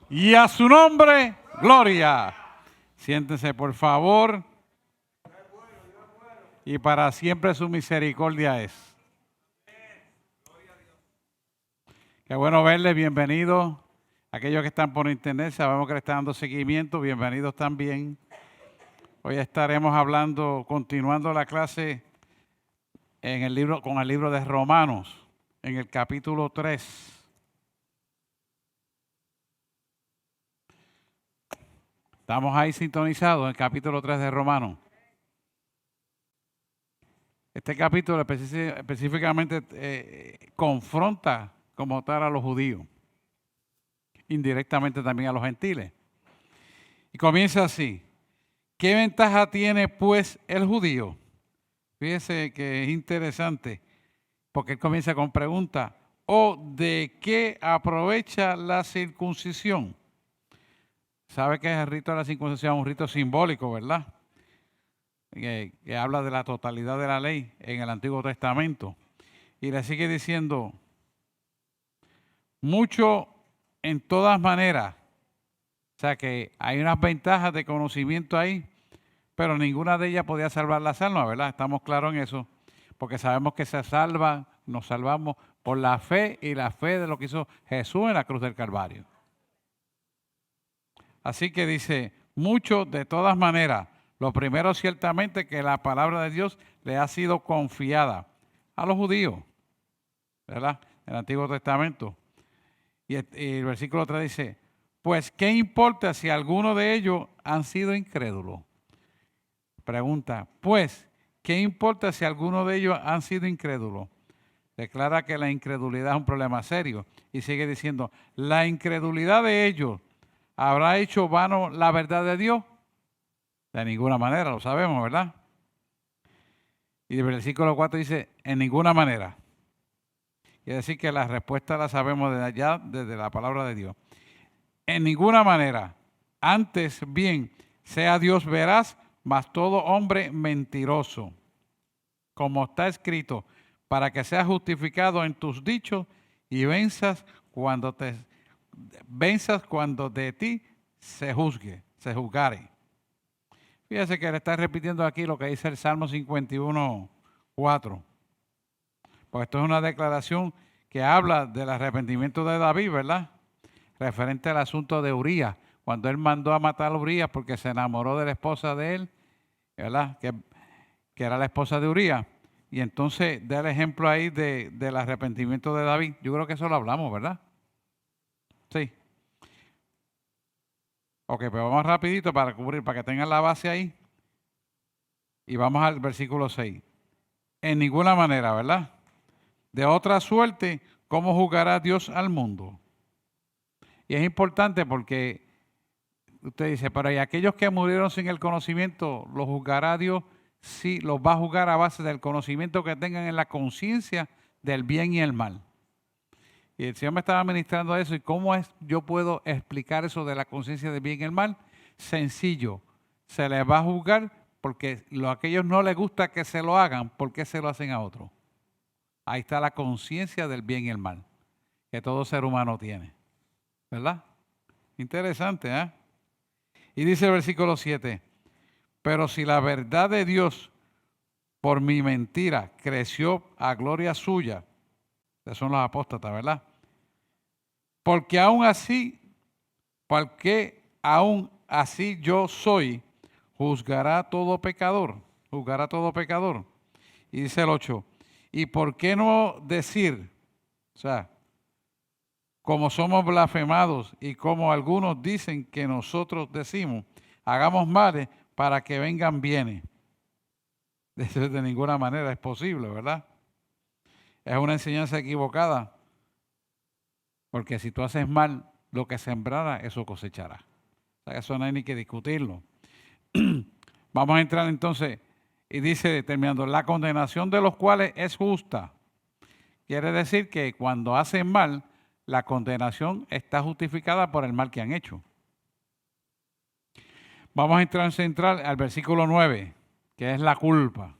Y a su nombre, gloria. Siéntense, por favor. Y para siempre su misericordia es. Qué bueno verles, bienvenidos. Aquellos que están por internet, sabemos que le están dando seguimiento, bienvenidos también. Hoy estaremos hablando, continuando la clase en el libro, con el libro de Romanos, en el capítulo 3. Estamos ahí sintonizados en el capítulo 3 de Romanos. Este capítulo específicamente confronta como tal a los judíos, indirectamente también a los gentiles. Y comienza así. ¿Qué ventaja tiene pues el judío? Fíjese que es interesante, porque él comienza con pregunta, ¿o de qué aprovecha la circuncisión? Sabe que el rito de la circuncisión es un rito simbólico, ¿verdad? Que habla de la totalidad de la ley en el Antiguo Testamento. Y le sigue diciendo, mucho en todas maneras. O sea que hay unas ventajas de conocimiento ahí, pero ninguna de ellas podía salvar las almas, ¿verdad? Estamos claros en eso, porque sabemos que se salvan, nos salvamos por la fe y la fe de lo que hizo Jesús en la cruz del Calvario. Así que dice, mucho de todas maneras. Lo primero ciertamente que la palabra de Dios le ha sido confiada a los judíos, ¿verdad? En el Antiguo Testamento. Y el versículo 3 dice, pues ¿qué importa si alguno de ellos han sido incrédulos? Pregunta, pues ¿qué importa si alguno de ellos han sido incrédulos? Declara que la incredulidad es un problema serio y sigue diciendo, la incredulidad de ellos ¿habrá hecho vano la verdad de Dios? De ninguna manera, lo sabemos, ¿verdad? Y el versículo 4 dice, en ninguna manera. Quiere decir que la respuesta la sabemos desde allá, desde la palabra de Dios. En ninguna manera. Antes bien, sea Dios veraz, mas todo hombre mentiroso. Como está escrito, para que seas justificado en tus dichos y venzas cuando de ti se juzgare. Fíjese que le está repitiendo aquí lo que dice el Salmo 51:4. Pues esto es una declaración que habla del arrepentimiento de David, ¿verdad? Referente al asunto de Urías, cuando él mandó a matar a Urías porque se enamoró de la esposa de él, ¿verdad? Que era la esposa de Urías. Y entonces da el ejemplo ahí del arrepentimiento de David. Yo creo que eso lo hablamos, ¿verdad? Sí. Ok, pues vamos rapidito para cubrir, para que tengan la base ahí. Y vamos al versículo 6. En ninguna manera, ¿verdad? De otra suerte, ¿cómo juzgará Dios al mundo? Y es importante porque usted dice, pero ¿y aquellos que murieron sin el conocimiento, los juzgará Dios? Sí, los va a juzgar a base del conocimiento que tengan en la conciencia del bien y el mal. Y el Señor me estaba ministrando eso. ¿Y cómo yo puedo explicar eso de la conciencia del bien y el mal? Sencillo. Se les va a juzgar porque a aquellos no les gusta que se lo hagan. ¿Por qué se lo hacen a otros? Ahí está la conciencia del bien y el mal que todo ser humano tiene. ¿Verdad? Interesante, ¿eh? Y dice el versículo 7, pero si la verdad de Dios por mi mentira creció a gloria suya, esos son los apóstatas, ¿verdad? Porque aún así yo soy, juzgará todo pecador. Y dice el 8, ¿y por qué no decir, o sea, como somos blasfemados y como algunos dicen que nosotros decimos, hagamos males para que vengan bienes? Eso de ninguna manera es posible, ¿verdad? Es una enseñanza equivocada, porque si tú haces mal, lo que sembrara, eso cosechará. O sea, eso no hay ni que discutirlo. Vamos a entrar entonces, y dice, terminando, la condenación de los cuales es justa. Quiere decir que cuando hacen mal, la condenación está justificada por el mal que han hecho. Vamos a entrar central al versículo 9, que es la culpa.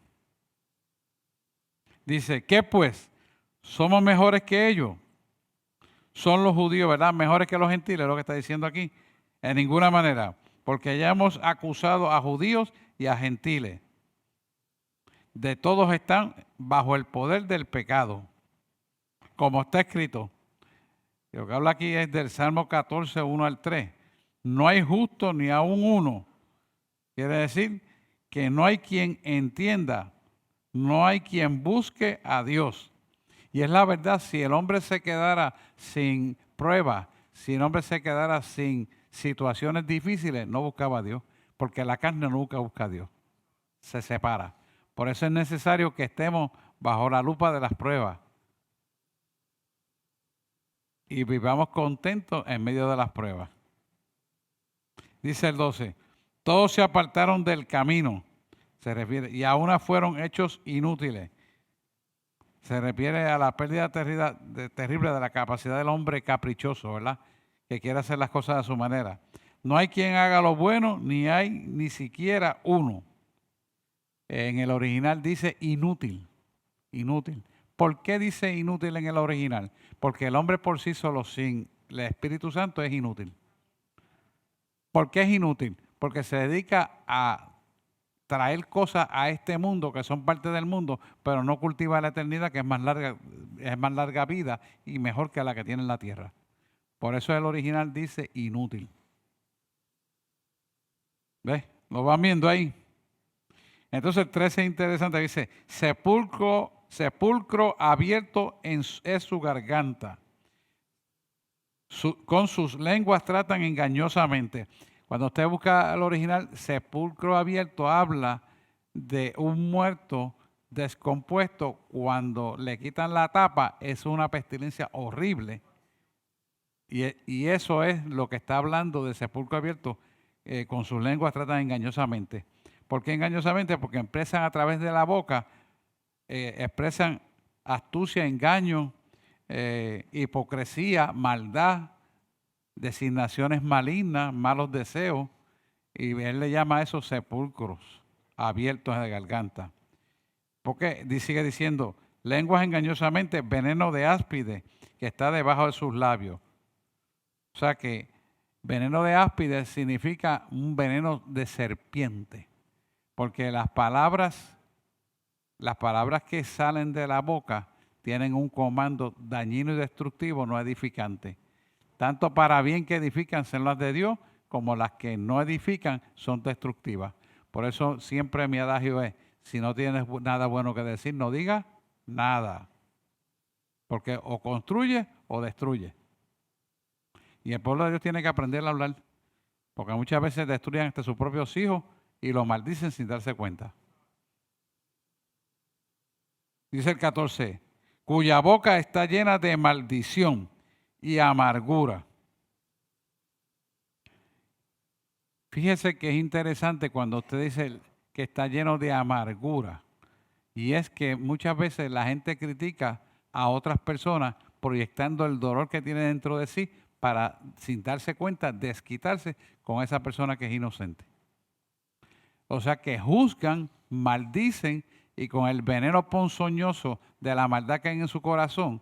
Dice, ¿qué pues? ¿Somos mejores que ellos? ¿Son los judíos, verdad, mejores que los gentiles? Es lo que está diciendo aquí. En ninguna manera. Porque ya hemos acusado a judíos y a gentiles. De todos están bajo el poder del pecado. Como está escrito. Lo que habla aquí es del Salmo 14, 1 al 3. No hay justo ni aún uno. Quiere decir que no hay quien entienda, no hay quien busque a Dios. Y es la verdad, si el hombre se quedara sin pruebas, si el hombre se quedara sin situaciones difíciles, no buscaba a Dios, porque la carne nunca busca a Dios, se separa. Por eso es necesario que estemos bajo la lupa de las pruebas y vivamos contentos en medio de las pruebas. Dice el 12, todos se apartaron del camino, se refiere, y aún fueron hechos inútiles. Se refiere a la pérdida terrible de la capacidad del hombre caprichoso, ¿verdad? Que quiere hacer las cosas a su manera. No hay quien haga lo bueno, ni hay ni siquiera uno. En el original dice inútil, inútil. ¿Por qué dice inútil en el original? Porque el hombre por sí solo, sin el Espíritu Santo, es inútil. ¿Por qué es inútil? Porque se dedica a traer cosas a este mundo que son parte del mundo, pero no cultiva la eternidad, que es más larga vida y mejor que la que tiene en la tierra. Por eso el original dice inútil. ¿Ves? ¿Lo van viendo ahí? Entonces el 13 es interesante, dice, sepulcro abierto es su garganta. Con sus lenguas tratan engañosamente. Cuando usted busca el original, sepulcro abierto habla de un muerto descompuesto. Cuando le quitan la tapa, es una pestilencia horrible. Y eso es lo que está hablando de sepulcro abierto. Con sus lenguas tratan engañosamente. ¿Por qué engañosamente? Porque expresan a través de la boca, expresan astucia, engaño, hipocresía, maldad, designaciones malignas, malos deseos, y él le llama a esos sepulcros abiertos de garganta. Porque sigue diciendo, lenguas engañosamente, veneno de áspide que está debajo de sus labios. O sea que veneno de áspide significa un veneno de serpiente, porque las palabras que salen de la boca tienen un comando dañino y destructivo, no edificante. Tanto para bien que edifican son las de Dios, como las que no edifican son destructivas. Por eso siempre mi adagio es, si no tienes nada bueno que decir, no digas nada. Porque o construye o destruye. Y el pueblo de Dios tiene que aprender a hablar. Porque muchas veces destruyen hasta sus propios hijos y los maldicen sin darse cuenta. Dice el 14, cuya boca está llena de maldición y amargura. Fíjese que es interesante cuando usted dice que está lleno de amargura. Y es que muchas veces la gente critica a otras personas proyectando el dolor que tiene dentro de sí para, sin darse cuenta, desquitarse con esa persona que es inocente. O sea que juzgan, maldicen y con el veneno ponzoñoso de la maldad que hay en su corazón,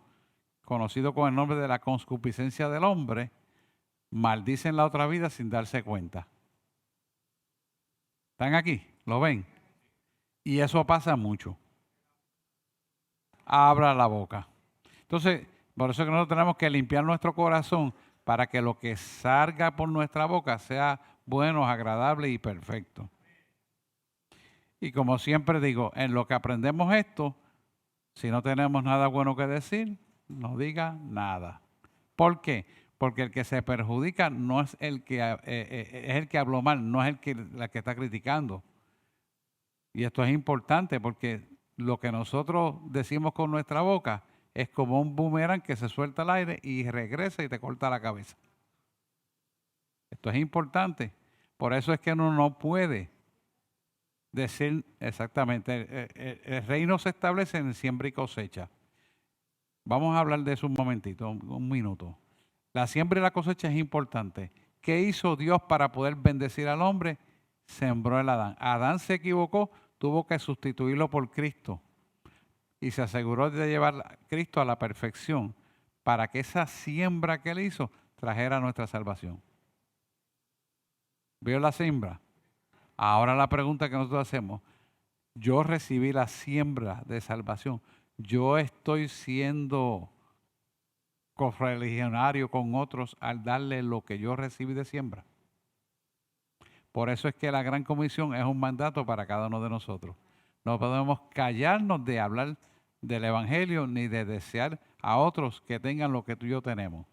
conocido con el nombre de la concupiscencia del hombre, maldicen la otra vida sin darse cuenta. ¿Están aquí? ¿Lo ven? Y eso pasa mucho. Abra la boca. Entonces, por eso es que nosotros tenemos que limpiar nuestro corazón para que lo que salga por nuestra boca sea bueno, agradable y perfecto. Y como siempre digo, en lo que aprendemos esto, si no tenemos nada bueno que decir, no diga nada. ¿Por qué? Porque el que se perjudica no es el que es el que habló mal, no es la que está criticando. Y esto es importante porque lo que nosotros decimos con nuestra boca es como un boomerang que se suelta al aire y regresa y te corta la cabeza. Esto es importante. Por eso es que uno no puede decir exactamente. El reino se establece en siembra y cosecha. Vamos a hablar de eso un momentito, un minuto. La siembra y la cosecha es importante. ¿Qué hizo Dios para poder bendecir al hombre? Sembró el Adán. Adán se equivocó, tuvo que sustituirlo por Cristo y se aseguró de llevar a Cristo a la perfección para que esa siembra que Él hizo trajera nuestra salvación. ¿Vio la siembra? Ahora la pregunta que nosotros hacemos, yo recibí la siembra de salvación, yo estoy siendo correligionario con otros al darle lo que yo recibí de siembra. Por eso es que la Gran Comisión es un mandato para cada uno de nosotros. No podemos callarnos de hablar del Evangelio ni de desear a otros que tengan lo que tú y yo tenemos.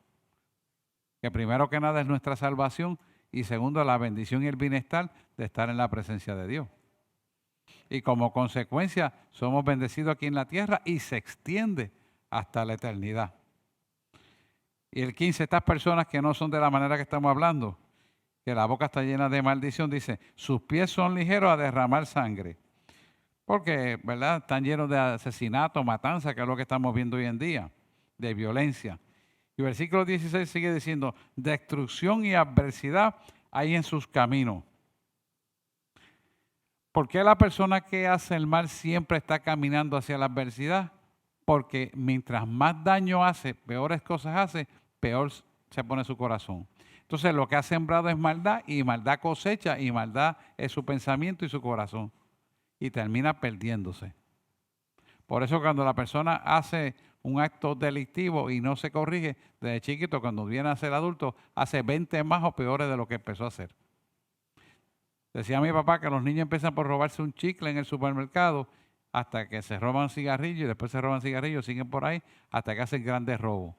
Que primero que nada es nuestra salvación y segundo la bendición y el bienestar de estar en la presencia de Dios. Y como consecuencia somos bendecidos aquí en la tierra y se extiende hasta la eternidad. Y el 15, estas personas que no son de la manera que estamos hablando, que la boca está llena de maldición, dice, sus pies son ligeros a derramar sangre. Porque, ¿verdad? Están llenos de asesinato, matanza, que es lo que estamos viendo hoy en día, de violencia. Y el versículo 16 sigue diciendo, destrucción y adversidad hay en sus caminos. ¿Por qué la persona que hace el mal siempre está caminando hacia la adversidad? Porque mientras más daño hace, peores cosas hace, peor se pone su corazón. Entonces lo que ha sembrado es maldad y maldad cosecha y maldad es su pensamiento y su corazón. Y termina perdiéndose. Por eso cuando la persona hace un acto delictivo y no se corrige, desde chiquito cuando viene a ser adulto, hace 20 más o peores de lo que empezó a hacer. Decía mi papá que los niños empiezan por robarse un chicle en el supermercado hasta que se roban cigarrillos y después se roban cigarrillos, siguen por ahí hasta que hacen grandes robos.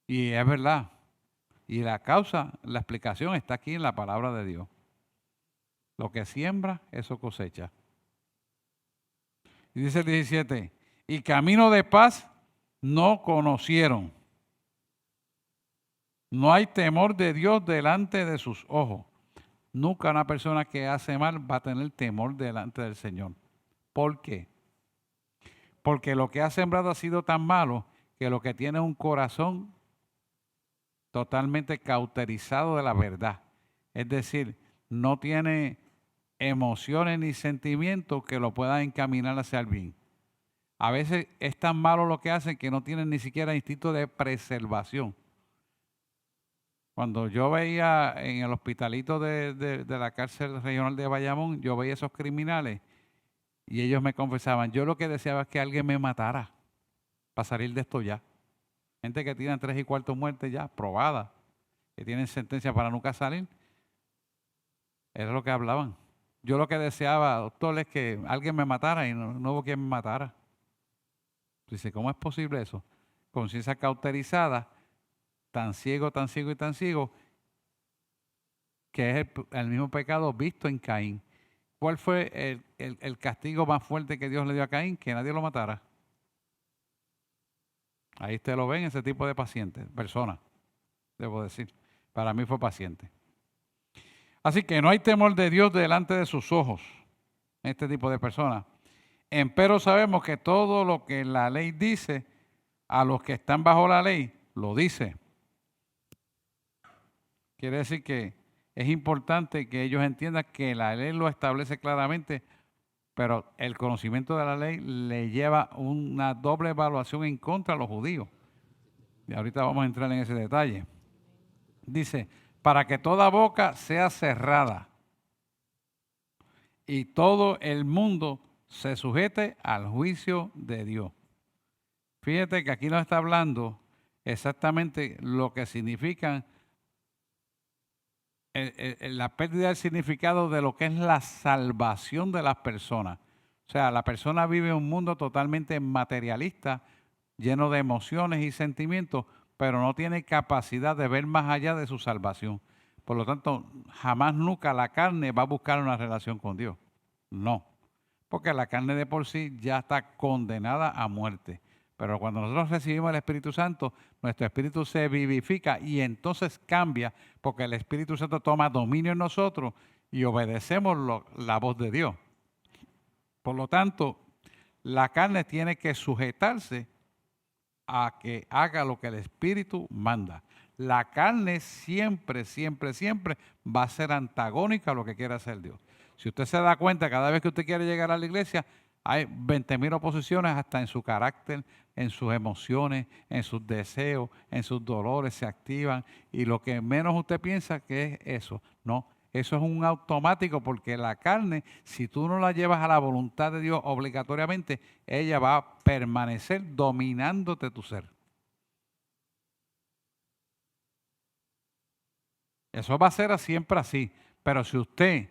Y es verdad. Y la causa, la explicación está aquí en la palabra de Dios. Lo que siembra, eso cosecha. Y dice el 17, y camino de paz no conocieron. No hay temor de Dios delante de sus ojos. Nunca una persona que hace mal va a tener temor delante del Señor. ¿Por qué? Porque lo que ha sembrado ha sido tan malo que lo que tiene es un corazón totalmente cauterizado de la verdad. Es decir, no tiene emociones ni sentimientos que lo puedan encaminar hacia el bien. A veces es tan malo lo que hacen que no tienen ni siquiera instinto de preservación. Cuando yo veía en el hospitalito de la cárcel regional de Bayamón, yo veía esos criminales y ellos me confesaban, yo lo que deseaba es que alguien me matara para salir de esto ya. Gente que tiene 3 y 4 muertes ya probadas, que tienen sentencia para nunca salir, era lo que hablaban. Yo lo que deseaba, doctor, es que alguien me matara y no hubo quien me matara. Dice, ¿cómo es posible eso? Conciencia cauterizada, tan ciego y tan ciego, que es el mismo pecado visto en Caín. ¿Cuál fue el castigo más fuerte que Dios le dio a Caín? Que nadie lo matara. Ahí usted lo ven, ese tipo de pacientes, personas, debo decir. Para mí fue paciente. Así que no hay temor de Dios delante de sus ojos, este tipo de personas. Empero sabemos que todo lo que la ley dice, a los que están bajo la ley, lo dice. Quiere decir que es importante que ellos entiendan que la ley lo establece claramente, pero el conocimiento de la ley le lleva una doble evaluación en contra a los judíos. Y ahorita vamos a entrar en ese detalle. Dice, para que toda boca sea cerrada y todo el mundo se sujete al juicio de Dios. Fíjate que aquí nos está hablando exactamente lo que significan la pérdida del significado de lo que es la salvación de las personas. O sea, la persona vive en un mundo totalmente materialista, lleno de emociones y sentimientos, pero no tiene capacidad de ver más allá de su salvación. Por lo tanto, jamás nunca la carne va a buscar una relación con Dios. No, porque la carne de por sí ya está condenada a muerte. Pero cuando nosotros recibimos el Espíritu Santo, nuestro espíritu se vivifica y entonces cambia, porque el Espíritu Santo toma dominio en nosotros y obedecemos la voz de Dios. Por lo tanto, la carne tiene que sujetarse a que haga lo que el Espíritu manda. La carne siempre, siempre, siempre va a ser antagónica a lo que quiere hacer Dios. Si usted se da cuenta, cada vez que usted quiere llegar a la iglesia, Hay 20.000 oposiciones hasta en su carácter, en sus emociones, en sus deseos, en sus dolores se activan y lo que menos usted piensa que es eso. No, eso es un automático porque la carne, si tú no la llevas a la voluntad de Dios obligatoriamente, ella va a permanecer dominándote tu ser. Eso va a ser siempre así, pero si usted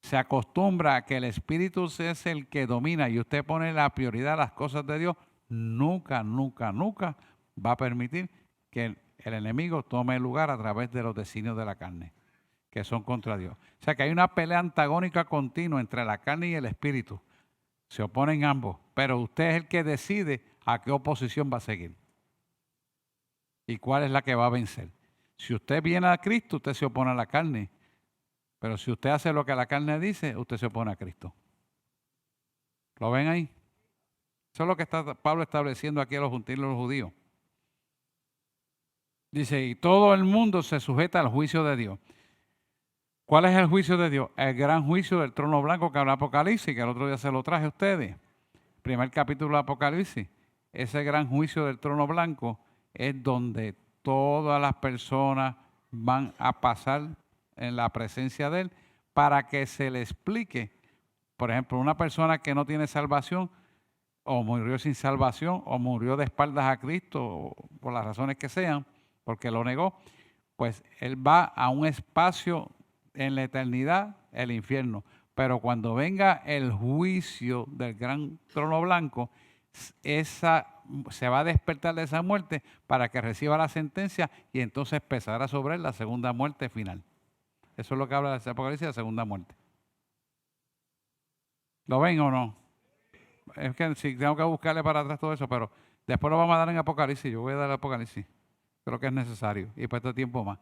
se acostumbra a que el Espíritu es el que domina y usted pone la prioridad a las cosas de Dios, nunca, nunca, nunca va a permitir que el enemigo tome el lugar a través de los designios de la carne, que son contra Dios. O sea que hay una pelea antagónica continua entre la carne y el Espíritu. Se oponen ambos, pero usted es el que decide a qué oposición va a seguir y cuál es la que va a vencer. Si usted viene a Cristo, usted se opone a la carne. Pero si usted hace lo que la carne dice, usted se opone a Cristo. ¿Lo ven ahí? Eso es lo que está Pablo estableciendo aquí a los judíos. Dice, y todo el mundo se sujeta al juicio de Dios. ¿Cuál es el juicio de Dios? El gran juicio del trono blanco que habla Apocalipsis, que el otro día se lo traje a ustedes. Primer capítulo de Apocalipsis. Ese gran juicio del trono blanco es donde todas las personas van a pasar en la presencia de Él para que se le explique. Por ejemplo, una persona que no tiene salvación o murió sin salvación o murió de espaldas a Cristo por las razones que sean, porque lo negó, pues él va a un espacio en la eternidad, el infierno. Pero cuando venga el juicio del gran trono blanco, se va a despertar de esa muerte para que reciba la sentencia y entonces empezará sobre él la segunda muerte final. Eso es lo que habla de Apocalipsis, la segunda muerte. ¿Lo ven o no? Es que sí, tengo que buscarle para atrás todo eso, pero después lo vamos a dar en Apocalipsis. Yo voy a dar Apocalipsis. Creo que es necesario y para este tiempo más.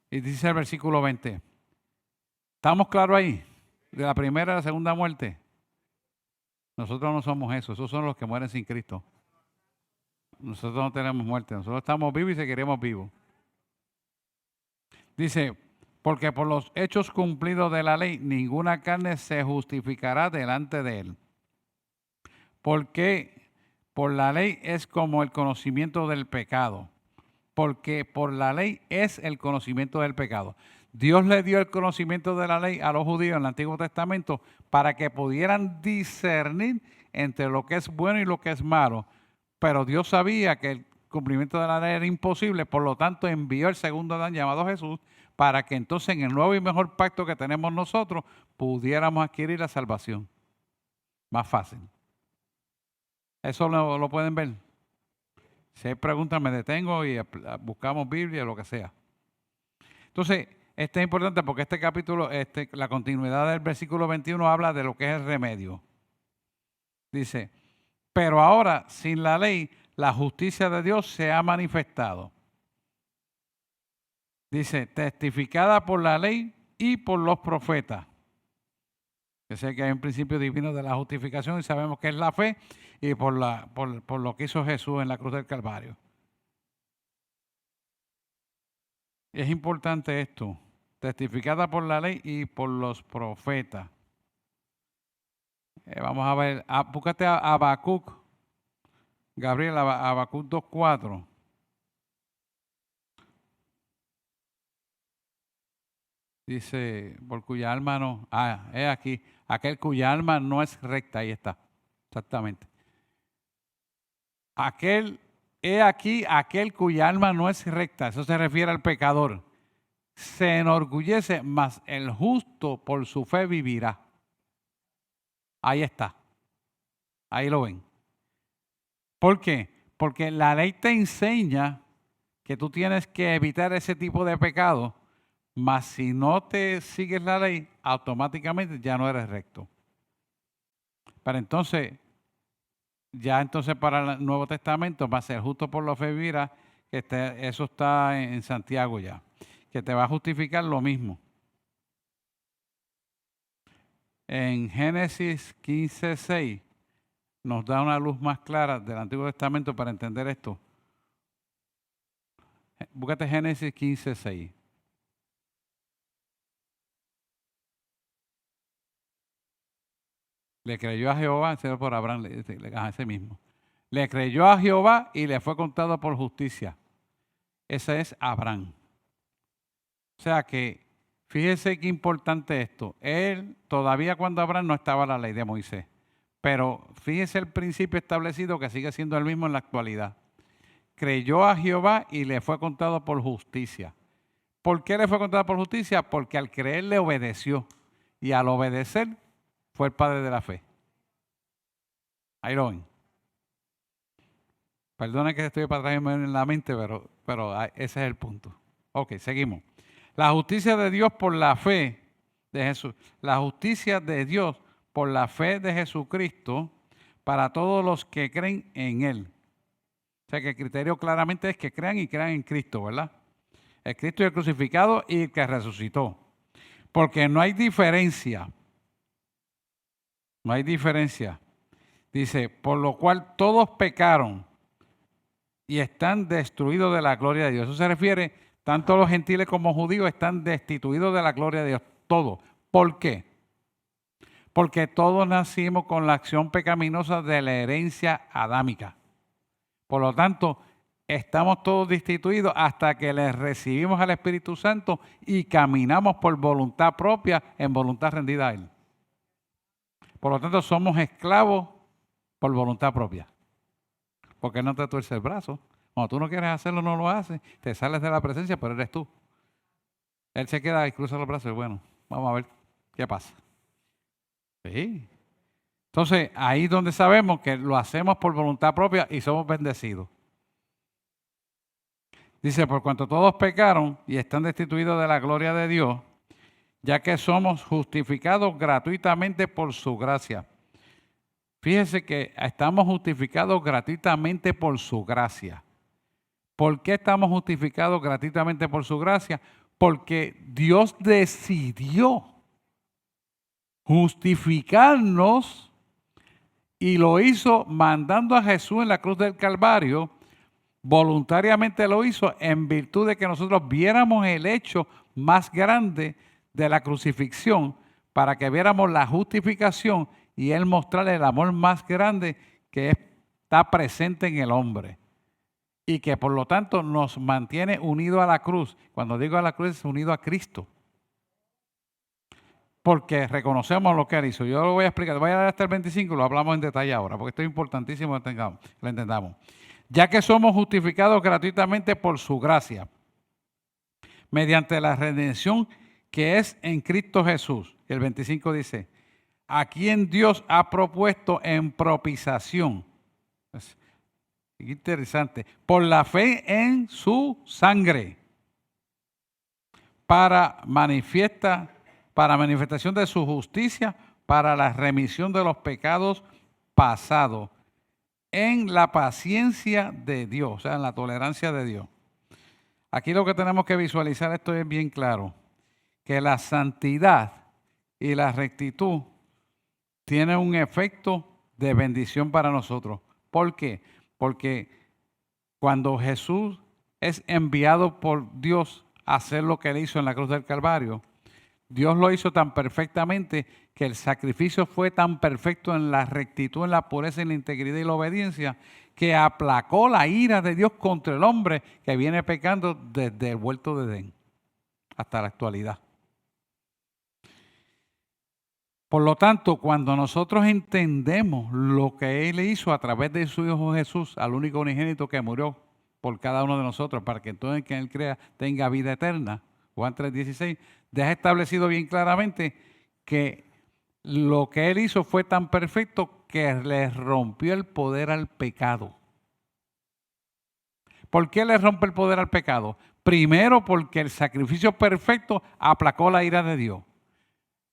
Y dice el versículo 20. ¿Estamos claros ahí? De la primera a la segunda muerte. Nosotros no somos eso. Esos son los que mueren sin Cristo. Nosotros no tenemos muerte. Nosotros estamos vivos y seguiremos vivos. Dice, porque por los hechos cumplidos de la ley, ninguna carne se justificará delante de él. Porque por la ley es como el conocimiento del pecado. Porque por la ley es el conocimiento del pecado. Dios le dio el conocimiento de la ley a los judíos en el Antiguo Testamento para que pudieran discernir entre lo que es bueno y lo que es malo. Pero Dios sabía que el cumplimiento de la ley era imposible, por lo tanto envió el segundo Adán llamado Jesús para que entonces en el nuevo y mejor pacto que tenemos nosotros pudiéramos adquirir la salvación. Más fácil. Eso lo pueden ver. Si hay preguntas me detengo y buscamos Biblia, lo que sea. Entonces, esto es importante porque este capítulo, la continuidad del versículo 21 habla de lo que es el remedio. Dice, pero ahora sin la ley, la justicia de Dios se ha manifestado. Dice, testificada por la ley y por los profetas. Que sé que hay un principio divino de la justificación y sabemos que es la fe y por lo que hizo Jesús en la cruz del Calvario. Es importante esto, testificada por la ley y por los profetas. Vamos a ver, búscate a Habacuc, Gabriel, Habacuc 2:4. Dice, por cuya alma no, es aquí, aquel cuya alma no es recta, ahí está, exactamente. He aquí, aquel cuya alma no es recta, eso se refiere al pecador. Se enorgullece, mas el justo por su fe vivirá. Ahí está, ahí lo ven. ¿Por qué? Porque la ley te enseña que tú tienes que evitar ese tipo de pecado, mas si no te sigues la ley, automáticamente ya no eres recto. Pero entonces, ya entonces para el Nuevo Testamento va a ser justo por la fe vivirá, que eso está en Santiago ya, que te va a justificar lo mismo. En Génesis 15:6 nos da una luz más clara del Antiguo Testamento para entender esto. Búscate Génesis 15:6. Le creyó a Jehová, ese por Abraham, ese mismo. Le creyó a Jehová y le fue contado por justicia. Ese es Abraham. O sea que, fíjese qué importante esto. Él, todavía cuando Abraham no estaba la ley de Moisés. Pero fíjese el principio establecido que sigue siendo el mismo en la actualidad. Creyó a Jehová y le fue contado por justicia. ¿Por qué le fue contado por justicia? Porque al creer le obedeció. Y al obedecer fue el padre de la fe. Ahí lo ven. Perdone que estoy para atrás en la mente, pero ese es el punto. Ok, seguimos. La justicia de Dios por la fe de Jesús. La justicia de Dios por la fe de Jesucristo para todos los que creen en Él. O sea que el criterio claramente es que crean y crean en Cristo, ¿verdad? El Cristo y el crucificado y el que resucitó. Porque no hay diferencia. No hay diferencia. Dice, por lo cual todos pecaron y están destruidos de la gloria de Dios. Eso se refiere, tanto los gentiles como judíos están destituidos de la gloria de Dios. Todos. ¿Por qué? Porque todos nacimos con la acción pecaminosa de la herencia adámica. Por lo tanto, estamos todos destituidos hasta que le recibimos al Espíritu Santo y caminamos por voluntad propia en voluntad rendida a Él. Por lo tanto, somos esclavos por voluntad propia. Porque no te tuerce el brazo. Cuando tú no quieres hacerlo, no lo haces. Te sales de la presencia, pero eres tú. Él se queda y cruza los brazos y bueno, vamos a ver qué pasa. Sí. Entonces, ahí es donde sabemos que lo hacemos por voluntad propia y somos bendecidos. Dice, por cuanto todos pecaron y están destituidos de la gloria de Dios, ya que somos justificados gratuitamente por su gracia. Fíjese que estamos justificados gratuitamente por su gracia. ¿Por qué estamos justificados gratuitamente por su gracia? Porque Dios decidió justificarnos y lo hizo mandando a Jesús en la cruz del Calvario. Voluntariamente lo hizo en virtud de que nosotros viéramos el hecho más grande de la crucifixión para que viéramos la justificación y Él mostrarle el amor más grande que está presente en el hombre y que por lo tanto nos mantiene unidos a la cruz. Cuando digo a la cruz es unido a Cristo. Porque reconocemos lo que Él hizo. Yo lo voy a explicar, voy a dar hasta el 25, lo hablamos en detalle ahora, porque esto es importantísimo que lo entendamos. Ya que somos justificados gratuitamente por su gracia, mediante la redención que es en Cristo Jesús. El 25 dice, a quien Dios ha propuesto en propiciación. Es interesante. Por la fe en su sangre. Para manifestación de su justicia, para la remisión de los pecados pasados, en la paciencia de Dios, o sea, en la tolerancia de Dios. Aquí lo que tenemos que visualizar, esto es bien claro, que la santidad y la rectitud tienen un efecto de bendición para nosotros. ¿Por qué? Porque cuando Jesús es enviado por Dios a hacer lo que Él hizo en la cruz del Calvario, Dios lo hizo tan perfectamente que el sacrificio fue tan perfecto en la rectitud, en la pureza, en la integridad y la obediencia, que aplacó la ira de Dios contra el hombre que viene pecando desde el huerto de Edén hasta la actualidad. Por lo tanto, cuando nosotros entendemos lo que Él hizo a través de su Hijo Jesús, al único unigénito que murió por cada uno de nosotros, para que entonces quien Él crea tenga vida eterna, Juan 3:16, deja establecido bien claramente que lo que Él hizo fue tan perfecto que le rompió el poder al pecado. ¿Por qué le rompe el poder al pecado? Primero porque el sacrificio perfecto aplacó la ira de Dios.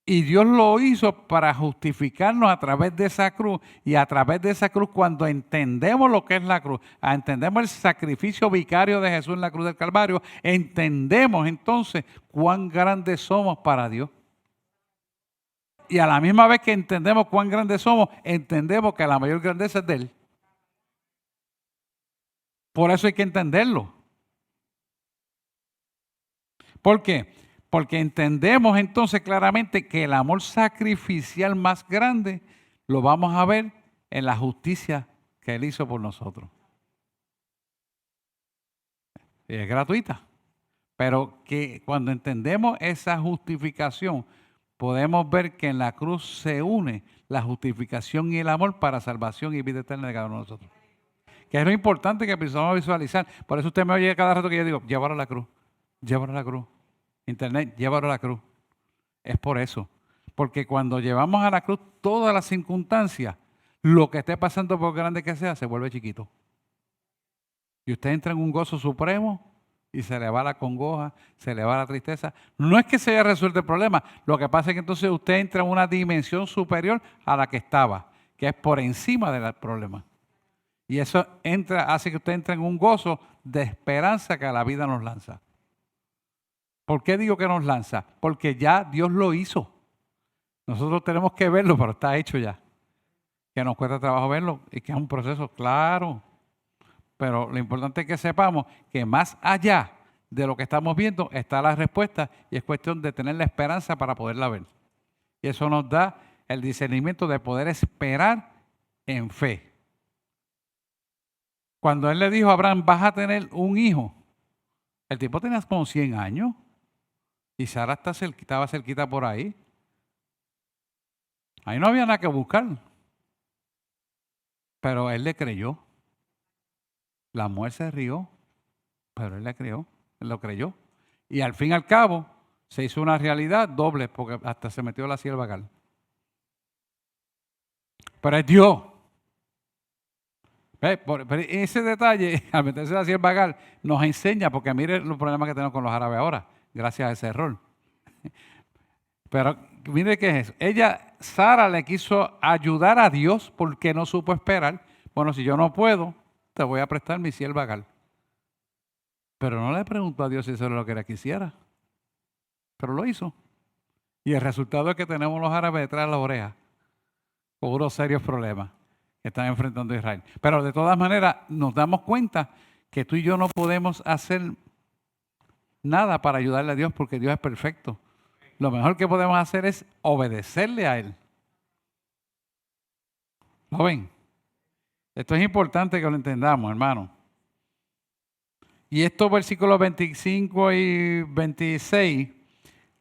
Y Dios lo hizo para justificarnos a través de esa cruz. Y a través de esa cruz, cuando entendemos lo que es la cruz, entendemos el sacrificio vicario de Jesús en la cruz del Calvario, entendemos entonces cuán grandes somos para Dios. Y a la misma vez que entendemos cuán grandes somos, entendemos que la mayor grandeza es de Él. Por eso hay que entenderlo. ¿Por qué? Porque entendemos entonces claramente que el amor sacrificial más grande lo vamos a ver en la justicia que Él hizo por nosotros. Y es gratuita. Pero que cuando entendemos esa justificación, podemos ver que en la cruz se une la justificación y el amor para salvación y vida eterna de cada uno de nosotros. Que es lo importante que empezamos a visualizar. Por eso usted me oye cada rato que yo digo, llévalo a la cruz, llévalo a la cruz. Internet, llévalo a la cruz. Es por eso. Porque cuando llevamos a la cruz todas las circunstancias, lo que esté pasando por grande que sea, se vuelve chiquito. Y usted entra en un gozo supremo y se le va la congoja, se le va la tristeza. No es que se haya resuelto el problema, lo que pasa es que entonces usted entra en una dimensión superior a la que estaba, que es por encima del problema. Y eso hace que usted entre en un gozo de esperanza que la vida nos lanza. ¿Por qué digo que nos lanza? Porque ya Dios lo hizo. Nosotros tenemos que verlo, pero está hecho ya. Que nos cuesta trabajo verlo y que es un proceso, claro. Pero lo importante es que sepamos que más allá de lo que estamos viendo está la respuesta y es cuestión de tener la esperanza para poderla ver. Y eso nos da el discernimiento de poder esperar en fe. Cuando Él le dijo a Abraham, vas a tener un hijo, el tipo tenía como 100 años y Sara estaba cerquita por ahí. Ahí no había nada que buscar. Pero Él le creyó. La mujer se rió, pero Él le creyó. Él lo creyó. Y al fin y al cabo se hizo una realidad doble porque hasta se metió la sierva Agar. Pero es Dios. Pero ese detalle, al meterse la sierva Agar, nos enseña, porque mire los problemas que tenemos con los árabes ahora, gracias a ese error. Pero mire qué es eso. Sara le quiso ayudar a Dios porque no supo esperar. Bueno, si yo no puedo, te voy a prestar mi sierva Agar. Pero no le preguntó a Dios si eso era lo que ella quisiera. Pero lo hizo. Y el resultado es que tenemos los árabes detrás de la oreja, con unos serios problemas que están enfrentando a Israel. Pero de todas maneras nos damos cuenta que tú y yo no podemos hacer nada para ayudarle a Dios porque Dios es perfecto. Lo mejor que podemos hacer es obedecerle a Él. ¿Lo ven? Esto es importante que lo entendamos, hermano. Y estos versículos 25 y 26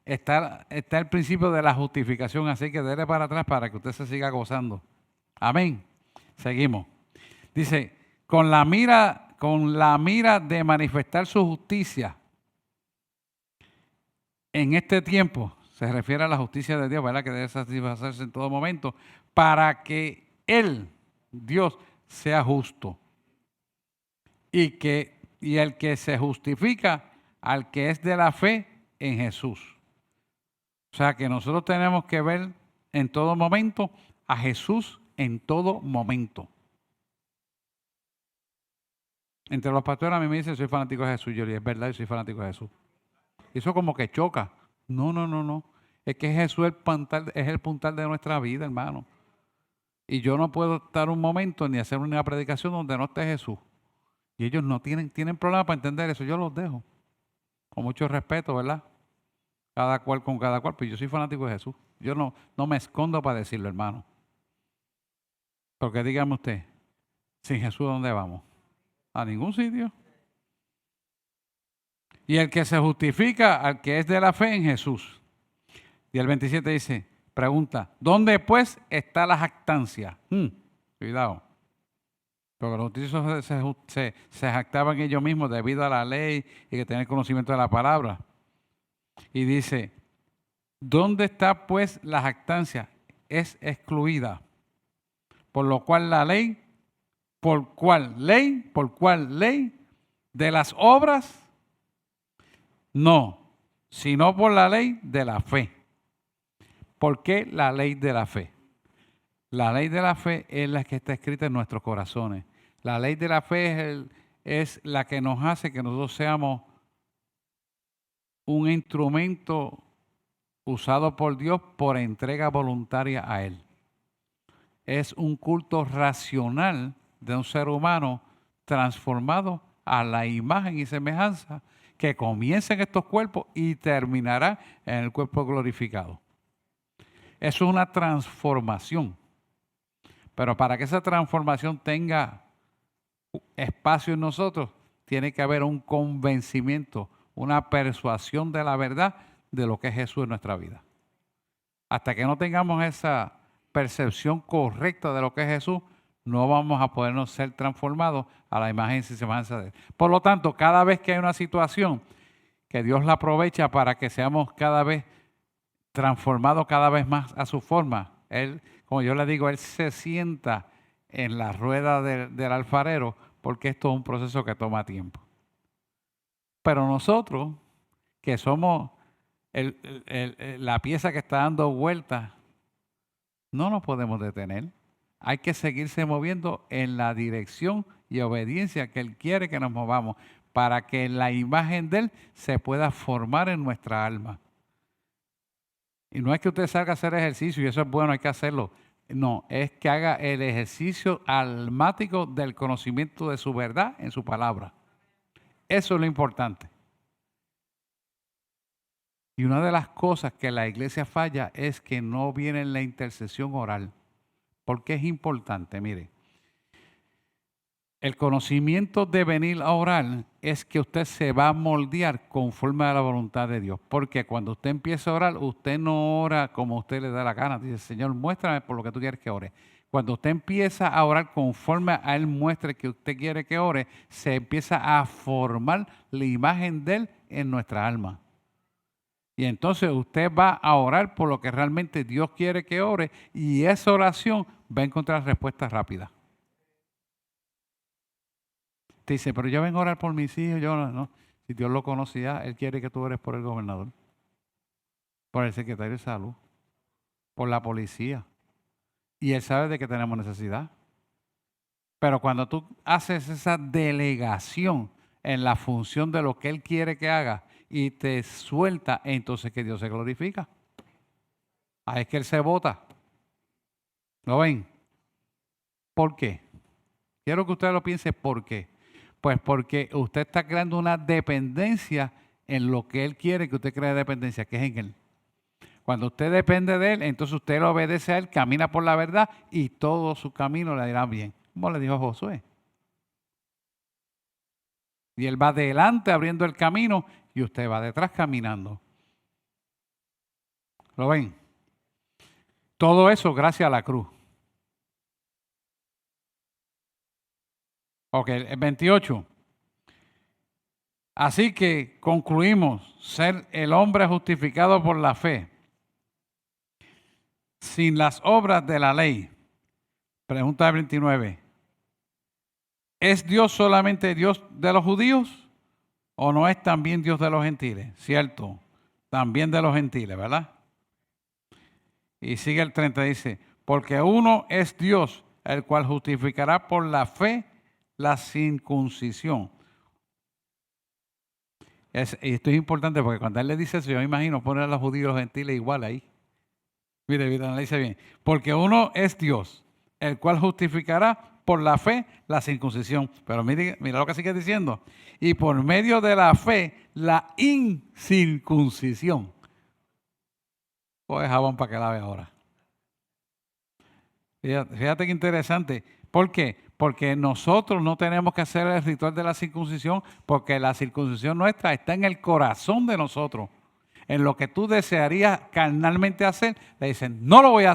está el principio de la justificación, así que dele para atrás para que usted se siga gozando. Amén. Seguimos. Dice, con la mira de manifestar su justicia en este tiempo, se refiere a la justicia de Dios, ¿verdad? Que debe satisfacerse en todo momento, para que Él, Dios, sea justo. Y el que se justifica al que es de la fe en Jesús. O sea que nosotros tenemos que ver en todo momento a Jesús en todo momento. Entre los pastores a mí me dicen, soy fanático de Jesús. Yo le digo, es verdad, yo soy fanático de Jesús. Eso como que choca. No. Es que Jesús es el puntal de nuestra vida, hermano. Y yo no puedo estar un momento ni hacer una predicación donde no esté Jesús. Y ellos no tienen problemas para entender eso. Yo los dejo. Con mucho respeto, ¿verdad? Cada cual con cada cual. Pero yo soy fanático de Jesús. Yo no me escondo para decirlo, hermano. Porque dígame usted, sin Jesús, ¿dónde vamos? A ningún sitio. Y el que se justifica al que es de la fe en Jesús. Y el 27 dice, pregunta, ¿dónde pues está la jactancia? Cuidado. Porque los justiciosos se jactaban ellos mismos debido a la ley y que tenían conocimiento de la palabra. Y dice, ¿dónde está pues la jactancia? Es excluida. Por lo cual la ley, ¿por cuál ley? ¿Por cuál ley? ¿De las obras? No, sino por la ley de la fe. ¿Por qué la ley de la fe? La ley de la fe es la que está escrita en nuestros corazones. La ley de la fe es la que nos hace que nosotros seamos un instrumento usado por Dios por entrega voluntaria a Él. Es un culto racional de un ser humano transformado a la imagen y semejanza que comienza en estos cuerpos y terminará en el cuerpo glorificado. Eso es una transformación. Pero para que esa transformación tenga espacio en nosotros, tiene que haber un convencimiento, una persuasión de la verdad de lo que es Jesús en nuestra vida. Hasta que no tengamos esa percepción correcta de lo que es Jesús, no vamos a podernos ser transformados a la imagen y semejanza de Él. Por lo tanto, cada vez que hay una situación que Dios la aprovecha para que seamos cada vez transformados cada vez más a su forma, Él, como yo le digo, Él se sienta en la rueda del alfarero, porque esto es un proceso que toma tiempo. Pero nosotros, que somos la pieza que está dando vueltas, no nos podemos detener. Hay que seguirse moviendo en la dirección y obediencia que Él quiere que nos movamos para que la imagen de Él se pueda formar en nuestra alma. Y no es que usted salga a hacer ejercicio y eso es bueno, hay que hacerlo. No, es que haga el ejercicio almático del conocimiento de su verdad en su palabra. Eso es lo importante. Y una de las cosas que la iglesia falla es que no viene en la intercesión oral. Porque es importante, mire. El conocimiento de venir a orar es que usted se va a moldear conforme a la voluntad de Dios. Porque cuando usted empieza a orar, usted no ora como usted le da la gana. Dice, Señor, muéstrame por lo que tú quieres que ore. Cuando usted empieza a orar conforme a Él muestre que usted quiere que ore, se empieza a formar la imagen de Él en nuestra alma. Y entonces usted va a orar por lo que realmente Dios quiere que ore y esa oración va a encontrar respuestas rápidas. Te dice, pero yo vengo a orar por mis hijos, yo no. Si Dios lo conocía, Él quiere que tú ores por el gobernador, por el secretario de salud, por la policía. Y Él sabe de que tenemos necesidad. Pero cuando tú haces esa delegación en la función de lo que Él quiere que haga y te suelta, entonces que Dios se glorifica. Ahí es que Él se vota. ¿Lo ven? ¿Por qué? Quiero que usted lo piense, ¿por qué? Pues porque usted está creando una dependencia en lo que Él quiere que usted cree dependencia, que es en Él. Cuando usted depende de Él, entonces usted lo obedece a Él, camina por la verdad y todo su camino le irá bien. Como le dijo Josué. Y Él va adelante abriendo el camino y usted va detrás caminando. ¿Lo ven? Todo eso gracias a la cruz. Ok, el 28. Así que concluimos ser el hombre justificado por la fe, sin las obras de la ley. Pregunta 29. ¿Es Dios solamente Dios de los judíos o no es también Dios de los gentiles? Cierto, también de los gentiles, ¿verdad? Y sigue el 30, dice, porque uno es Dios, el cual justificará por la fe la circuncisión. Y esto es importante porque cuando Él le dice eso, yo me imagino poner a los judíos y los gentiles igual ahí. Mire, analice bien. Porque uno es Dios, el cual justificará por la fe la circuncisión. Pero mira lo que sigue diciendo. Y por medio de la fe, la incircuncisión. Coge jabón para que la vea ahora. Fíjate qué interesante. ¿Por qué? Porque nosotros no tenemos que hacer el ritual de la circuncisión, porque la circuncisión nuestra está en el corazón de nosotros. En lo que tú desearías carnalmente hacer, le dicen, no lo voy a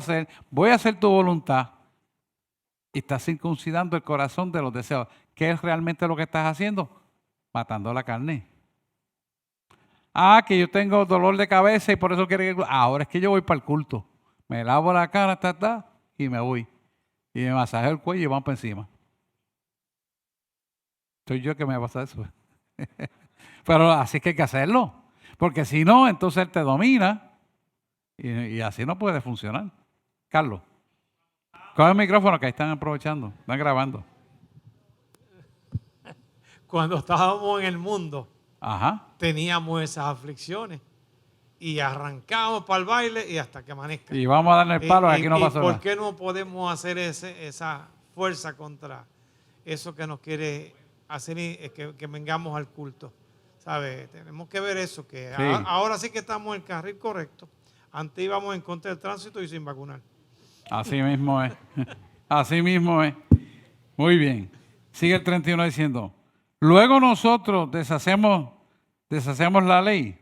hacer tu voluntad. Y estás circuncidando el corazón de los deseos. ¿Qué es realmente lo que estás haciendo? Matando la carne. Que yo tengo dolor de cabeza y por eso quiero que... Ahora es que yo voy para el culto. Me lavo la cara, y me voy. Y me masajeo el cuello y vamos para encima. Soy yo que me pasa eso. Pero así que hay que hacerlo. Porque si no, entonces Él te domina y así no puede funcionar. Carlos, coge el micrófono que ahí están aprovechando, están grabando. Cuando estábamos en el mundo, Ajá. teníamos esas aflicciones y arrancábamos para el baile y hasta que amanezca. Y vamos a darle el palo y aquí no pasó nada. ¿Por qué no podemos hacer esa fuerza contra eso que nos quiere hacer que vengamos al culto? ¿Sabe? Tenemos que ver eso, que sí. Ahora sí que estamos en el carril correcto. Antes íbamos en contra del tránsito y sin vacunar. Así mismo es. Así mismo es. Muy bien. Sigue el 31 diciendo, luego nosotros deshacemos la ley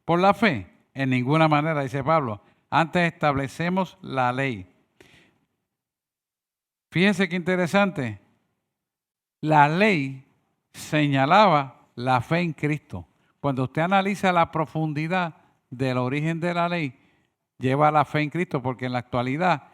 por la fe. En ninguna manera, dice Pablo. Antes establecemos la ley. Fíjense qué interesante. La ley señalaba la fe en Cristo. Cuando usted analiza la profundidad del origen de la ley, lleva la fe en Cristo, porque en la actualidad,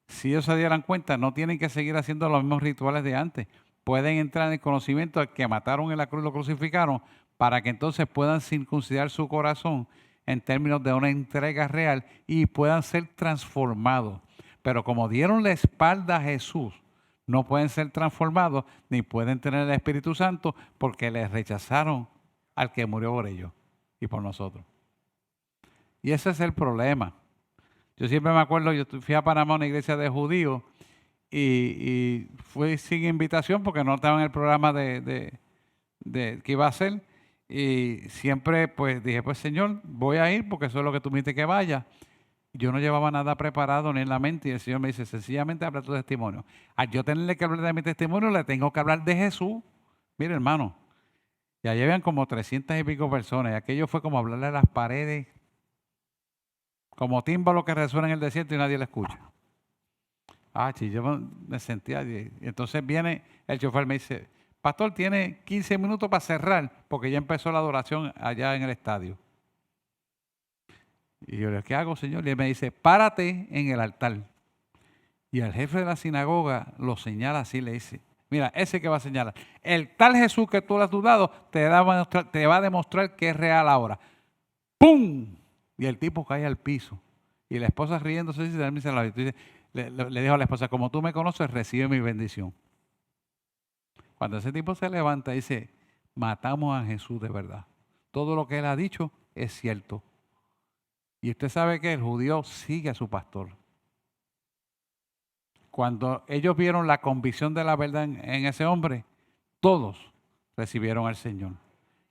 si ellos se dieran cuenta, no tienen que seguir haciendo los mismos rituales de antes. Pueden entrar en el conocimiento de que mataron en la cruz, lo crucificaron, para que entonces puedan circuncidar su corazón en términos de una entrega real y puedan ser transformados. Pero como dieron la espalda a Jesús, no pueden ser transformados ni pueden tener el Espíritu Santo porque les rechazaron al que murió por ellos y por nosotros. Y ese es el problema. Yo siempre me acuerdo, yo fui a Panamá a una iglesia de judíos y fui sin invitación porque no estaba en el programa de que iba a hacer. Y siempre pues dije, pues Señor, voy a ir porque eso es lo que tú me dijiste que vaya. Yo no llevaba nada preparado ni en la mente y el Señor me dice, sencillamente habla tu testimonio. Al yo tenerle que hablar de mi testimonio, le tengo que hablar de Jesús. Mire, hermano, ya habían como 300 y pico personas y aquello fue como hablarle a las paredes, como tímbalo que resuena en el desierto y nadie le escucha. Sí, yo me sentía. Y entonces viene el chofer, me dice, pastor, tiene 15 minutos para cerrar porque ya empezó la adoración allá en el estadio. Y yo le digo, ¿qué hago, señor? Y él me dice, párate en el altar. Y el jefe de la sinagoga lo señala así, le dice, mira, ese que va a señalar, el tal Jesús que tú le has dudado te va a demostrar que es real ahora. ¡Pum! Y el tipo cae al piso. Y la esposa riéndose le dijo a la esposa, como tú me conoces, recibe mi bendición. Cuando ese tipo se levanta y dice, matamos a Jesús de verdad. Todo lo que él ha dicho es cierto. Y usted sabe que el judío sigue a su pastor. Cuando ellos vieron la convicción de la verdad en ese hombre, todos recibieron al Señor.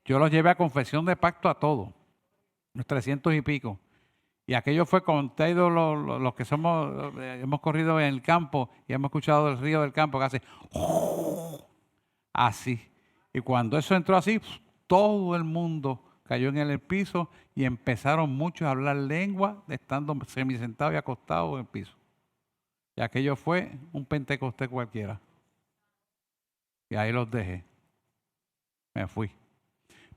Yo los llevé a confesión de pacto a todos, los 300 y pico. Y aquello fue con todos los que hemos corrido en el campo y hemos escuchado el río del campo que hace así. Y cuando eso entró así, todo el mundo cayó en el piso y empezaron muchos a hablar lengua, estando semisentados y acostados en el piso. Y aquello fue un Pentecostés cualquiera. Y ahí los dejé. Me fui.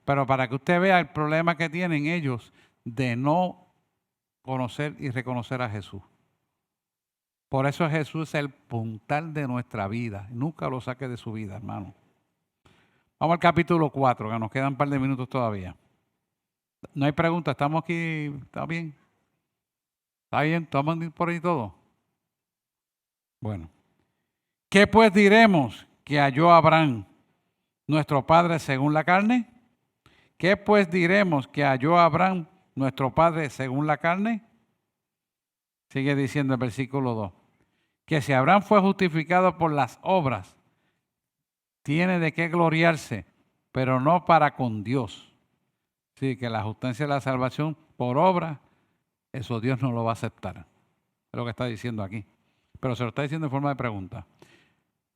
Pero para que usted vea el problema que tienen ellos de no conocer y reconocer a Jesús. Por eso Jesús es el puntal de nuestra vida. Nunca lo saque de su vida, hermano. Vamos al capítulo 4, que nos quedan un par de minutos todavía. No hay preguntas, estamos aquí, ¿está bien? ¿Está bien? ¿Toman por ahí todo? Bueno. ¿Qué pues diremos que halló Abraham, nuestro padre según la carne? ¿Qué pues diremos que halló Abraham, nuestro padre según la carne? Sigue diciendo el versículo 2. Que si Abraham fue justificado por las obras, tiene de qué gloriarse, pero no para con Dios. Sí, que la justicia de la salvación por obra, eso Dios no lo va a aceptar. Es lo que está diciendo aquí. Pero se lo está diciendo en forma de pregunta.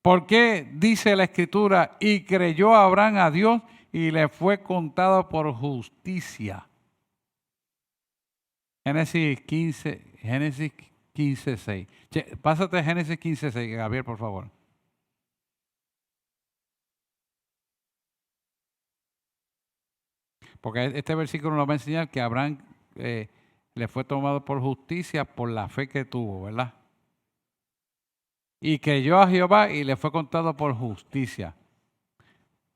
¿Por qué dice la Escritura, y creyó Abraham a Dios y le fue contado por justicia? Génesis 15, 6. Pásate a Génesis 15, 6, Gabriel, por favor. Porque este versículo nos va a enseñar que Abraham le fue tomado por justicia por la fe que tuvo, ¿verdad? Y creyó a Jehová y le fue contado por justicia.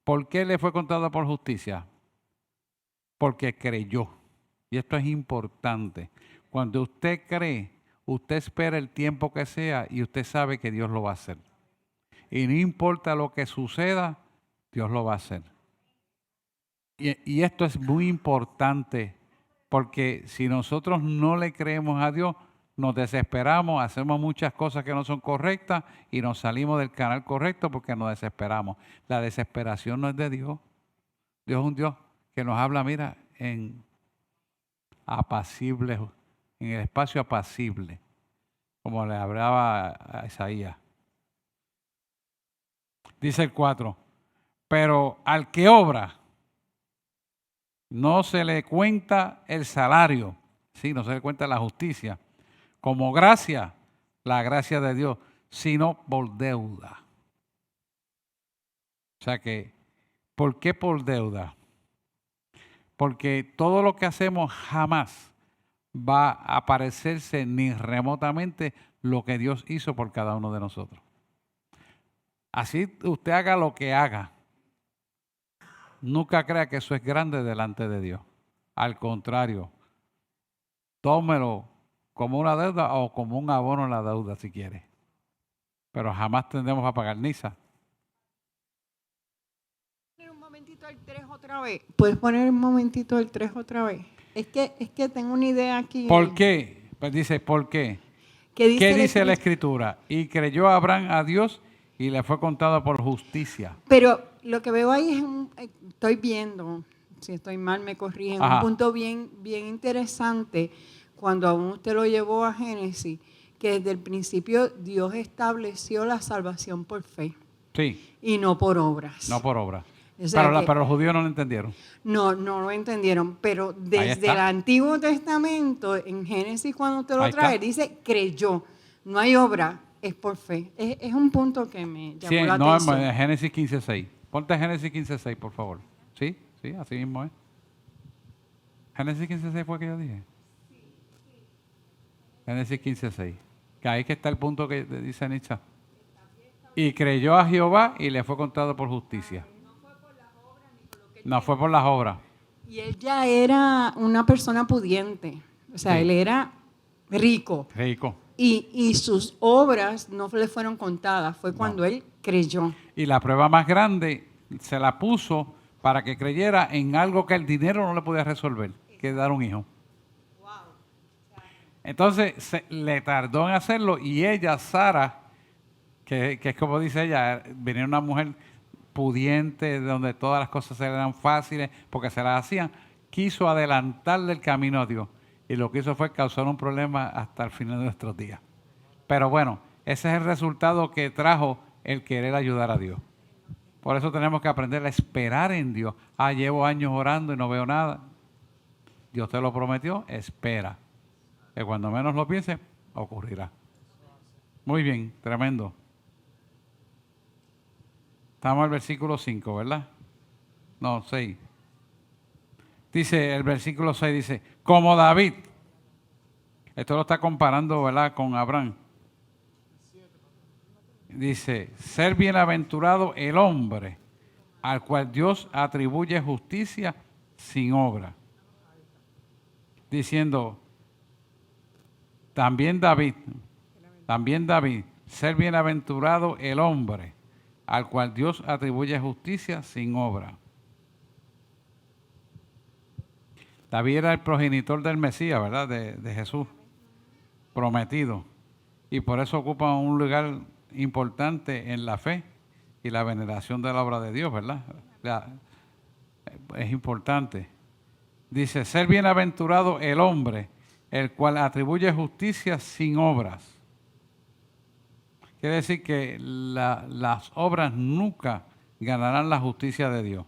¿Por qué le fue contado por justicia? Porque creyó. Y esto es importante. Cuando usted cree, usted espera el tiempo que sea y usted sabe que Dios lo va a hacer. Y no importa lo que suceda, Dios lo va a hacer. Y esto es muy importante porque si nosotros no le creemos a Dios, nos desesperamos, hacemos muchas cosas que no son correctas y nos salimos del canal correcto porque nos desesperamos. La desesperación no es de Dios. Dios es un Dios que nos habla, mira, en el espacio apacible, como le hablaba a Isaías. Dice el 4. Pero al que obra, no se le cuenta el salario, sí, no se le cuenta la justicia, como gracia, la gracia de Dios, sino por deuda. O sea que, ¿por qué por deuda? Porque todo lo que hacemos jamás va a parecerse ni remotamente lo que Dios hizo por cada uno de nosotros. Así usted haga lo que haga, nunca crea que eso es grande delante de Dios. Al contrario, tómelo como una deuda o como un abono en la deuda si quiere. Pero jamás tendremos a pagar NISA. Un momentito el 3 otra vez. ¿Puedes poner un momentito el 3 otra vez? Es que tengo una idea aquí. ¿Por qué? Pues dice, ¿por qué? ¿Qué dice la Escritura? Y creyó Abraham a Dios y le fue contado por justicia. Pero lo que veo ahí es estoy viendo, si estoy mal me corrigen, un punto bien interesante cuando aún usted lo llevó a Génesis, que desde el principio Dios estableció la salvación por fe. Sí. Y no por obras. No por obras. O sea pero los judíos no lo entendieron. No lo entendieron, pero desde el Antiguo Testamento, en Génesis cuando usted lo trae, dice creyó, no hay obra, es por fe. Es un punto que me llamó la atención. No, Génesis 15:6. Ponte Génesis 15:6, por favor. Sí, así mismo es. Génesis 15:6 fue que yo dije. Génesis 15:6. Que ahí que está el punto que dice Nietzsche. Y creyó a Jehová y le fue contado por justicia. No fue por las obras. Y él ya era una persona pudiente. O sea, él era rico. Y sus obras no le fueron contadas. Fue cuando él creyó. Y la prueba más grande se la puso para que creyera en algo que el dinero no le podía resolver, que es dar un hijo. Entonces le tardó en hacerlo y ella, Sara, que es como dice ella, venía una mujer pudiente, donde todas las cosas eran fáciles porque se las hacían, quiso adelantarle el camino a Dios y lo que hizo fue causar un problema hasta el final de nuestros días. Pero bueno, ese es el resultado que trajo el querer ayudar a Dios. Por eso tenemos que aprender a esperar en Dios. Llevo años orando y no veo nada. Dios te lo prometió, espera. Que cuando menos lo pienses, ocurrirá. Muy bien, tremendo. Estamos en el versículo 5, ¿verdad? No, 6. Dice, el versículo 6 dice, como David. Esto lo está comparando, ¿verdad?, con Abraham. Dice, ser bienaventurado el hombre al cual Dios atribuye justicia sin obra. Diciendo, también David, ser bienaventurado el hombre al cual Dios atribuye justicia sin obra. David era el progenitor del Mesías, ¿verdad? De Jesús, prometido. Y por eso ocupa un lugar importante en la fe y la veneración de la obra de Dios, ¿verdad? Es importante. Dice, ser bienaventurado el hombre, el cual atribuye justicia sin obras. Quiere decir que las obras nunca ganarán la justicia de Dios.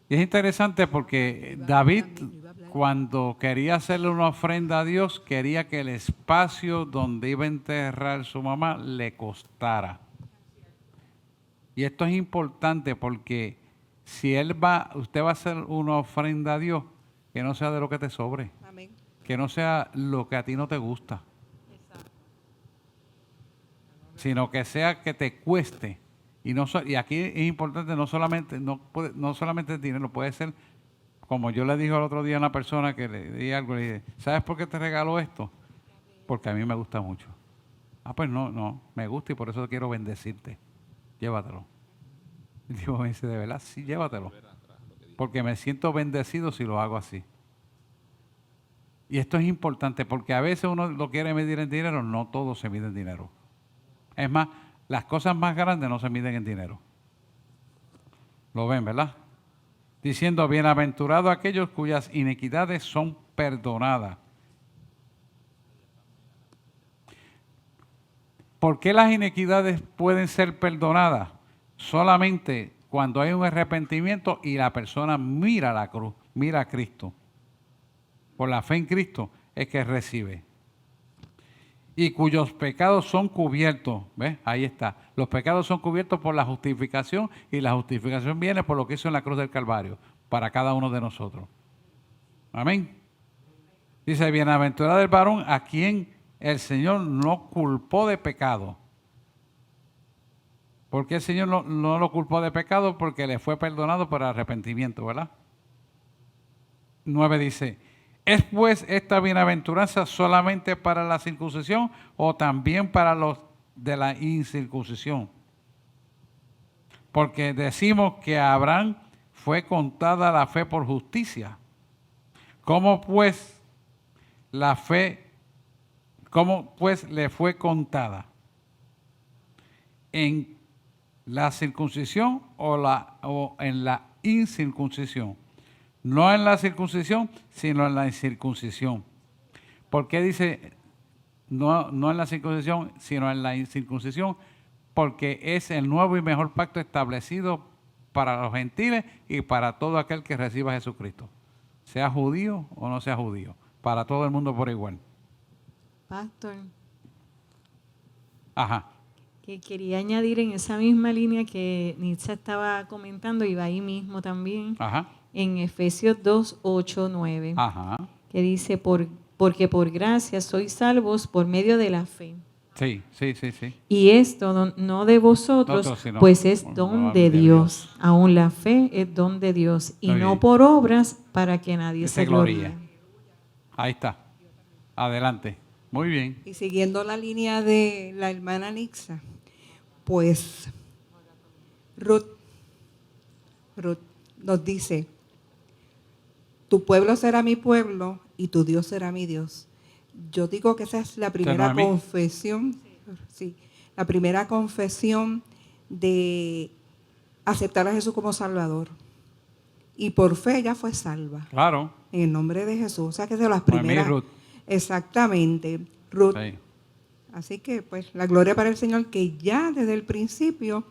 Y es interesante porque David, cuando quería hacerle una ofrenda a Dios, quería que el espacio donde iba a enterrar su mamá le costara. Y esto es importante porque si usted va a hacer una ofrenda a Dios, que no sea de lo que te sobre. Amén. Que no sea lo que a ti no te gusta. Sino que sea que te cueste. Y aquí es importante no solamente el dinero, puede ser, como yo le dije el otro día a una persona que le di algo, le dije, ¿sabes por qué te regalo esto? Porque a mí me gusta mucho. Pues no, me gusta y por eso quiero bendecirte. Llévatelo. Y digo, me dice, ¿de verdad? Sí, llévatelo. Porque me siento bendecido si lo hago así. Y esto es importante porque a veces uno lo quiere medir en dinero, no todo se mide en dinero. Es más, las cosas más grandes no se miden en dinero. Lo ven, ¿verdad? Diciendo, bienaventurados aquellos cuyas iniquidades son perdonadas. ¿Por qué las iniquidades pueden ser perdonadas? Solamente cuando hay un arrepentimiento y la persona mira la cruz, mira a Cristo. Por la fe en Cristo es que recibe. Y cuyos pecados son cubiertos, ¿ves? Ahí está. Los pecados son cubiertos por la justificación y la justificación viene por lo que hizo en la cruz del Calvario para cada uno de nosotros. Amén. Dice, bienaventurado el varón a quien el Señor no culpó de pecado. ¿Por qué el Señor no lo culpó de pecado? Porque le fue perdonado por arrepentimiento, ¿verdad? 9 dice, ¿es pues esta bienaventuranza solamente para la circuncisión o también para los de la incircuncisión? Porque decimos que a Abraham fue contada la fe por justicia. ¿Cómo pues la fe, cómo pues le fue contada? ¿En la circuncisión o en la incircuncisión? No en la circuncisión, sino en la incircuncisión. ¿Por qué dice no en la circuncisión, sino en la incircuncisión? Porque es el nuevo y mejor pacto establecido para los gentiles y para todo aquel que reciba a Jesucristo. Sea judío o no sea judío. Para todo el mundo por igual. Pastor. Ajá. Que quería añadir en esa misma línea que Nitza estaba comentando, y va ahí mismo también, Ajá. en Efesios 2, 8, 9, Ajá. que dice, porque por gracia sois salvos por medio de la fe. Sí. Y esto no de vosotros, Nosotros, sino pues es por don don de de Dios. Dios. Aún la fe es don de Dios, y Muy no bien. por obras para que nadie Se se gloríe. gloríe. Ahí está. Adelante. Muy bien. Y siguiendo la línea de la hermana Nixa, pues Ruth nos dice, tu pueblo será mi pueblo y tu Dios será mi Dios. Yo digo que esa es la primera Noemí. confesión, sí, la primera confesión de aceptar a Jesús como Salvador. Y por fe ella fue salva. Claro. En el nombre de Jesús. O sea que es de las Noemí y primeras. Ruth. Exactamente. Ruth. Sí. Así que, pues, la gloria para el Señor, que ya desde el principio,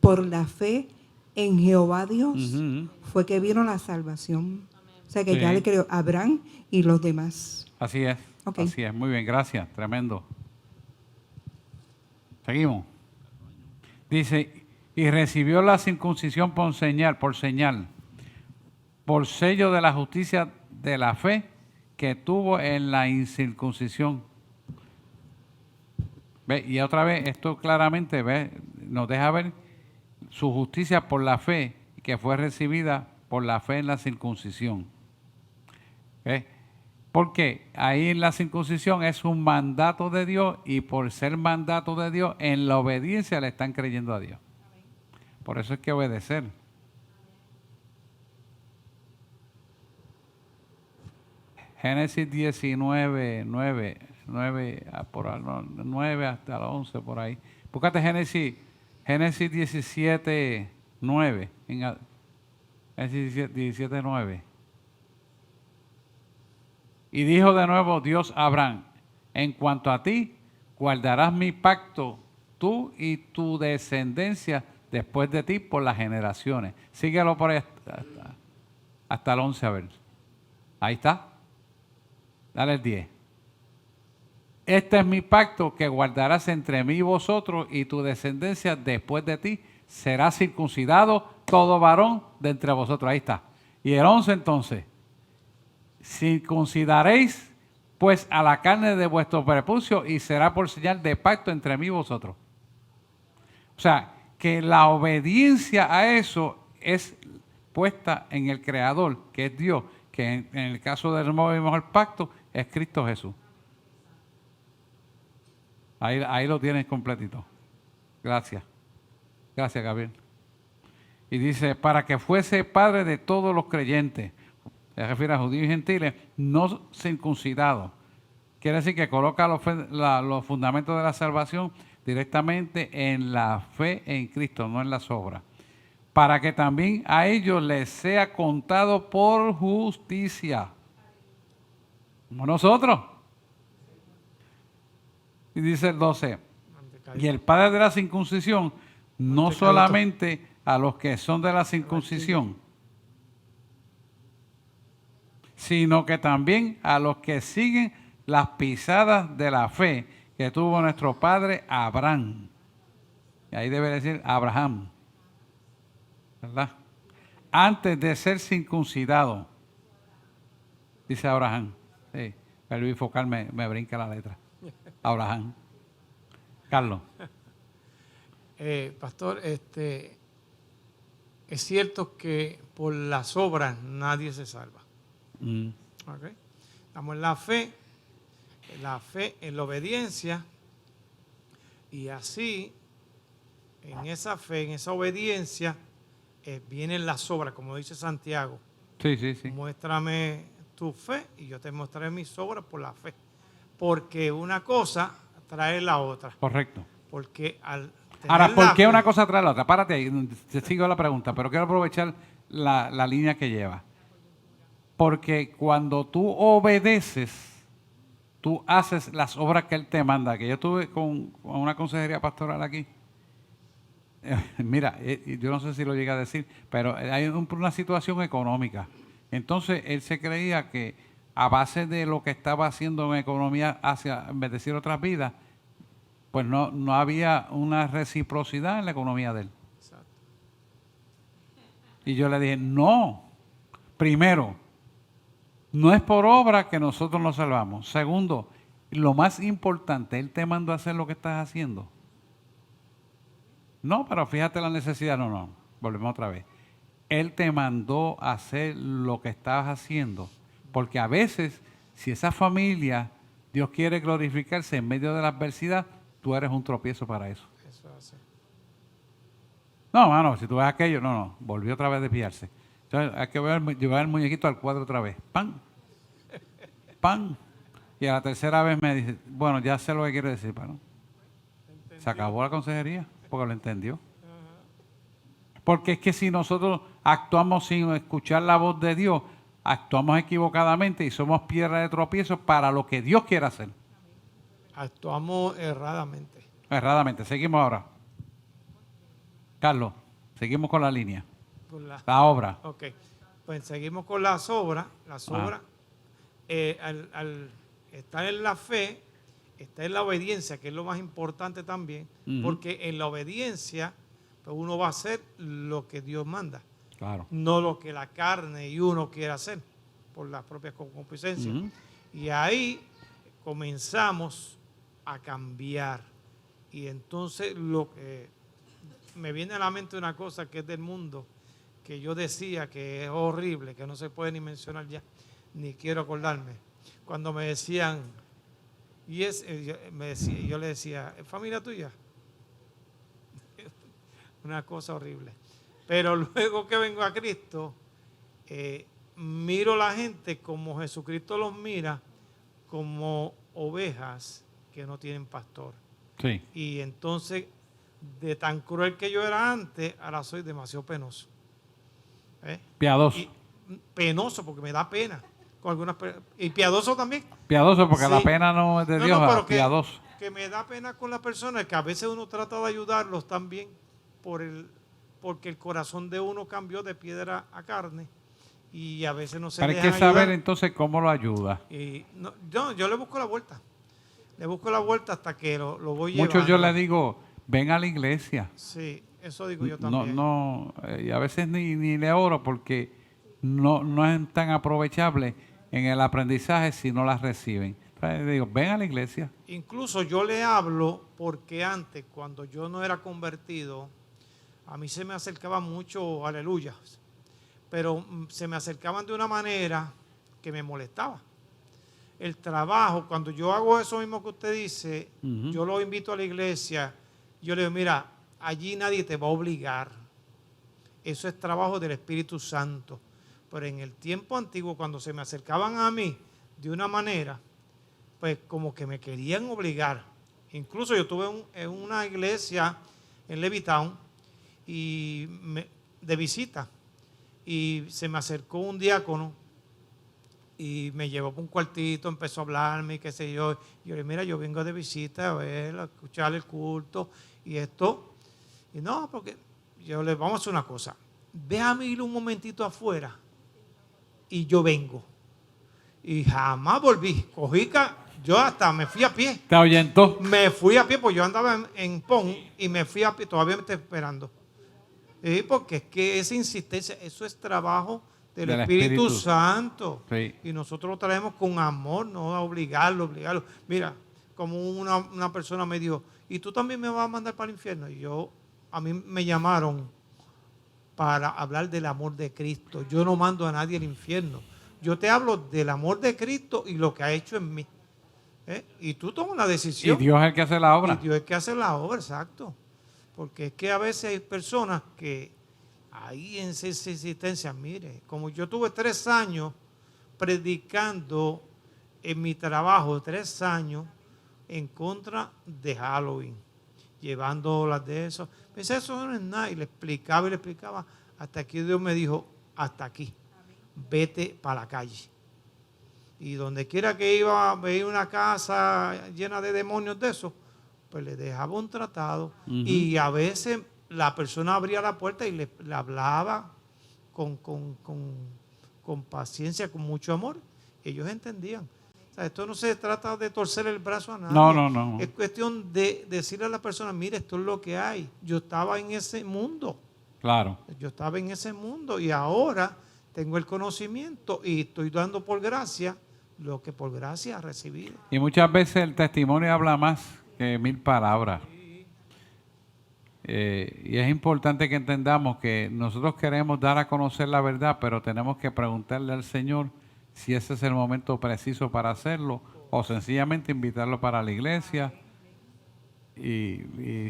por la fe en Jehová Dios, Ujú. fue que vino la salvación. O sea que Sí. ya le creyó a Abraham y los demás. Así es. Ok. Así es. Muy bien. Gracias. Tremendo. Seguimos. Dice, y recibió la circuncisión por señal, por sello de la justicia de la fe que tuvo en la incircuncisión. ¿Ve? Y otra vez, esto claramente nos deja ver su justicia por la fe que fue recibida por la fe en la circuncisión. ¿Ve? Porque ahí en la circuncisión es un mandato de Dios y por ser mandato de Dios, en la obediencia le están creyendo a Dios. Por eso es que obedecer. Génesis 19, 9 hasta el 11 por ahí. Búscate Génesis 17, 9. Génesis 17, 9. Y dijo de nuevo Dios a Abraham, en cuanto a ti, guardarás mi pacto, tú y tu descendencia después de ti por las generaciones. Síguelo por ahí hasta el 11 a ver. Ahí está. Dale el 10. Este es mi pacto que guardarás entre mí y vosotros y tu descendencia después de ti. Será circuncidado todo varón de entre vosotros. Ahí está. Y el 11 entonces. Circuncidaréis pues a la carne de vuestro prepucio y será por señal de pacto entre mí y vosotros. O sea, que la obediencia a eso es puesta en el Creador, que es Dios, que en el caso del nuevo y mejor pacto es Cristo Jesús. Ahí lo tienes completito. Gracias. Gracias, Gabriel. Y dice, para que fuese padre de todos los creyentes, se refiere a judíos y gentiles, no circuncidados. Quiere decir que coloca los fundamentos de la salvación directamente en la fe en Cristo, no en las obras. Para que también a ellos les sea contado por justicia. Como nosotros. Y dice el 12. Y el padre de la circuncisión, no solamente a los que son de la circuncisión, sino que también a los que siguen las pisadas de la fe que tuvo nuestro padre Abraham. Y ahí debe decir Abraham, ¿verdad? Antes de ser circuncidado, dice Abraham. Sí, el bifocal me brinca la letra. Abraham. Carlos. Pastor, es cierto que por las obras nadie se salva. ¿Okay? Estamos en la fe en la obediencia, y así, en esa fe, en esa obediencia, vienen las obras, como dice Santiago. Sí, sí, sí. Muéstrame tu fe y yo te mostraré mis obras por la fe. Porque una cosa trae la otra. Correcto. Porque al ahora, ¿por qué una cosa trae la otra? Párate ahí, te sigo la pregunta, pero quiero aprovechar la línea que lleva. Porque cuando tú obedeces, tú haces las obras que Él te manda. Que yo estuve con una consejería pastoral aquí. Mira, yo no sé si lo llega a decir, pero hay una situación económica. Entonces, él se creía que a base de lo que estaba haciendo en economía hacia bendecir otras vidas, pues no había una reciprocidad en la economía de él. Exacto. Y yo le dije, no, primero, no es por obra que nosotros nos salvamos. Segundo, lo más importante, Él te mandó a hacer lo que estás haciendo. No, pero fíjate la necesidad. No, volvemos otra vez. Él te mandó a hacer lo que estabas haciendo. Porque a veces, si esa familia, Dios quiere glorificarse en medio de la adversidad, tú eres un tropiezo para eso. Eso hace. No, mano, si tú ves aquello, no, volvió otra vez a desviarse. Entonces, hay que llevar el muñequito al cuadro otra vez. ¡Pam! ¡Pam! Y a la tercera vez me dice, bueno, ya sé lo que quiere decir, ¿no? Se acabó la consejería, porque lo entendió. Porque es que si nosotros actuamos sin escuchar la voz de Dios, actuamos equivocadamente y somos piedra de tropiezo para lo que Dios quiere hacer. Actuamos erradamente. Erradamente. Seguimos ahora. Carlos, seguimos con la línea. La obra. Ok, pues seguimos con las obras. Las obras, al estar en la fe, está en la obediencia, que es lo más importante también, porque en la obediencia pues uno va a hacer lo que Dios manda, Claro. no lo que la carne y uno quiere hacer por las propias concupiscencias. Y ahí comenzamos a cambiar. Y entonces lo que me viene a la mente una cosa que es del mundo, que yo decía que es horrible, que no se puede ni mencionar ya, ni quiero acordarme. Cuando me decían, yo le decía, ¿es familia tuya? Una cosa horrible. Pero luego que vengo a Cristo, miro a la gente como Jesucristo los mira, como ovejas que no tienen pastor. Sí. Y entonces, de tan cruel que yo era antes, ahora soy demasiado penoso. Piadoso. Y penoso porque me da pena. Con algunas, y piadoso también. Piadoso porque Sí. la pena no es de Dios, pero piadoso. que me da pena con las personas, que a veces uno trata de ayudarlos también porque el corazón de uno cambió de piedra a carne y a veces no se Pero hay dejan que saber ayudar. entonces cómo lo ayuda. Y yo le busco la vuelta. Le busco la vuelta hasta que lo voy llevando. Muchos yo le digo, ven a la iglesia. Sí, eso digo yo también. Y a veces ni le oro porque no es tan aprovechable en el aprendizaje si no las reciben. Entonces, digo, ven a la iglesia. Incluso yo le hablo porque antes, cuando yo no era convertido, a mí se me acercaban mucho aleluyas, pero se me acercaban de una manera que me molestaba. El trabajo, cuando yo hago eso mismo que usted dice, yo lo invito a la iglesia, yo le digo, mira, allí nadie te va a obligar. Eso es trabajo del Espíritu Santo. Pero en el tiempo antiguo, cuando se me acercaban a mí de una manera, pues como que me querían obligar. Incluso yo estuve en una iglesia en Levittown de visita y se me acercó un diácono Y me llevó por un cuartito, empezó a hablarme, qué sé yo. Y yo le dije, mira, yo vengo de visita a verlo, a escuchar el culto y esto. Y no, porque yo le vamos a hacer una cosa. Déjame ir un momentito afuera y yo vengo. Y jamás volví. Yo hasta me fui a pie. ¿Te ahuyentó? Me fui a pie, porque yo andaba en Pon y me fui a pie, todavía me estoy esperando. Porque es que esa insistencia, eso es trabajo del Espíritu Santo. Sí. Y nosotros lo traemos con amor, no a obligarlo. Mira, como una persona me dijo, ¿y tú también me vas a mandar para el infierno? Y a mí me llamaron para hablar del amor de Cristo. Yo no mando a nadie al infierno. Yo te hablo del amor de Cristo y lo que ha hecho en mí. Y tú tomas una decisión. Y Dios es el que hace la obra. Y Dios es el que hace la obra, exacto. Porque es que a veces hay personas que ahí en esa existencia, mire, como yo tuve 3 años predicando en mi trabajo, 3 años en contra de Halloween, llevando las de eso. Pensé, eso no es nada. Y le explicaba, hasta que Dios me dijo, hasta aquí, vete para la calle. Y donde quiera que iba, veía una casa llena de demonios de esos, pues le dejaba un tratado. Y a veces la persona abría la puerta y le hablaba con paciencia, con mucho amor. Ellos entendían. O sea, esto no se trata de torcer el brazo a nadie. No. Es cuestión de decirle a la persona, mire, esto es lo que hay. Yo estaba en ese mundo. Claro. Yo estaba en ese mundo y ahora tengo el conocimiento y estoy dando por gracia lo que por gracia he recibido. Y muchas veces el testimonio habla más que 1000 palabras. Y es importante que entendamos que nosotros queremos dar a conocer la verdad, pero tenemos que preguntarle al Señor si ese es el momento preciso para hacerlo o sencillamente invitarlo para la iglesia y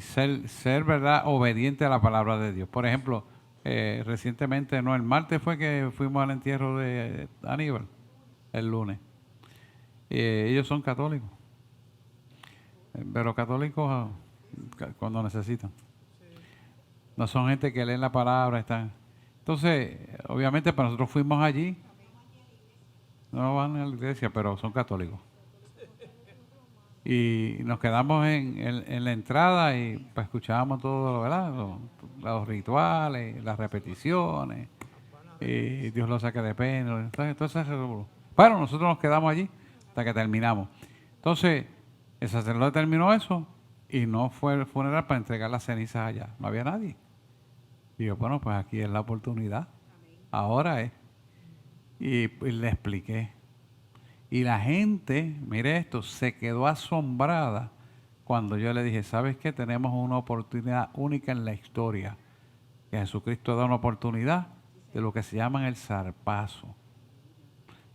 ser verdad obediente a la palabra de Dios. Por ejemplo, recientemente, el martes fue que fuimos al entierro de Aníbal, el lunes. Ellos son católicos, pero católicos cuando necesitan. No son gente que leen la palabra. Entonces, obviamente, para nosotros fuimos allí. No van a la iglesia, pero son católicos. Y nos quedamos en la entrada y pues, escuchábamos todo, ¿verdad? Los rituales, las repeticiones. Y Dios lo saque de pena. Entonces, bueno, nosotros nos quedamos allí hasta que terminamos. Entonces, el sacerdote terminó eso y no fue el funeral para entregar las cenizas allá. No había nadie. Y yo, bueno, pues aquí es la oportunidad. Ahora es. Y le expliqué. Y la gente, mire esto, se quedó asombrada cuando yo le dije, ¿sabes qué? Tenemos una oportunidad única en la historia. Que Jesucristo da una oportunidad de lo que se llama el zarpazo.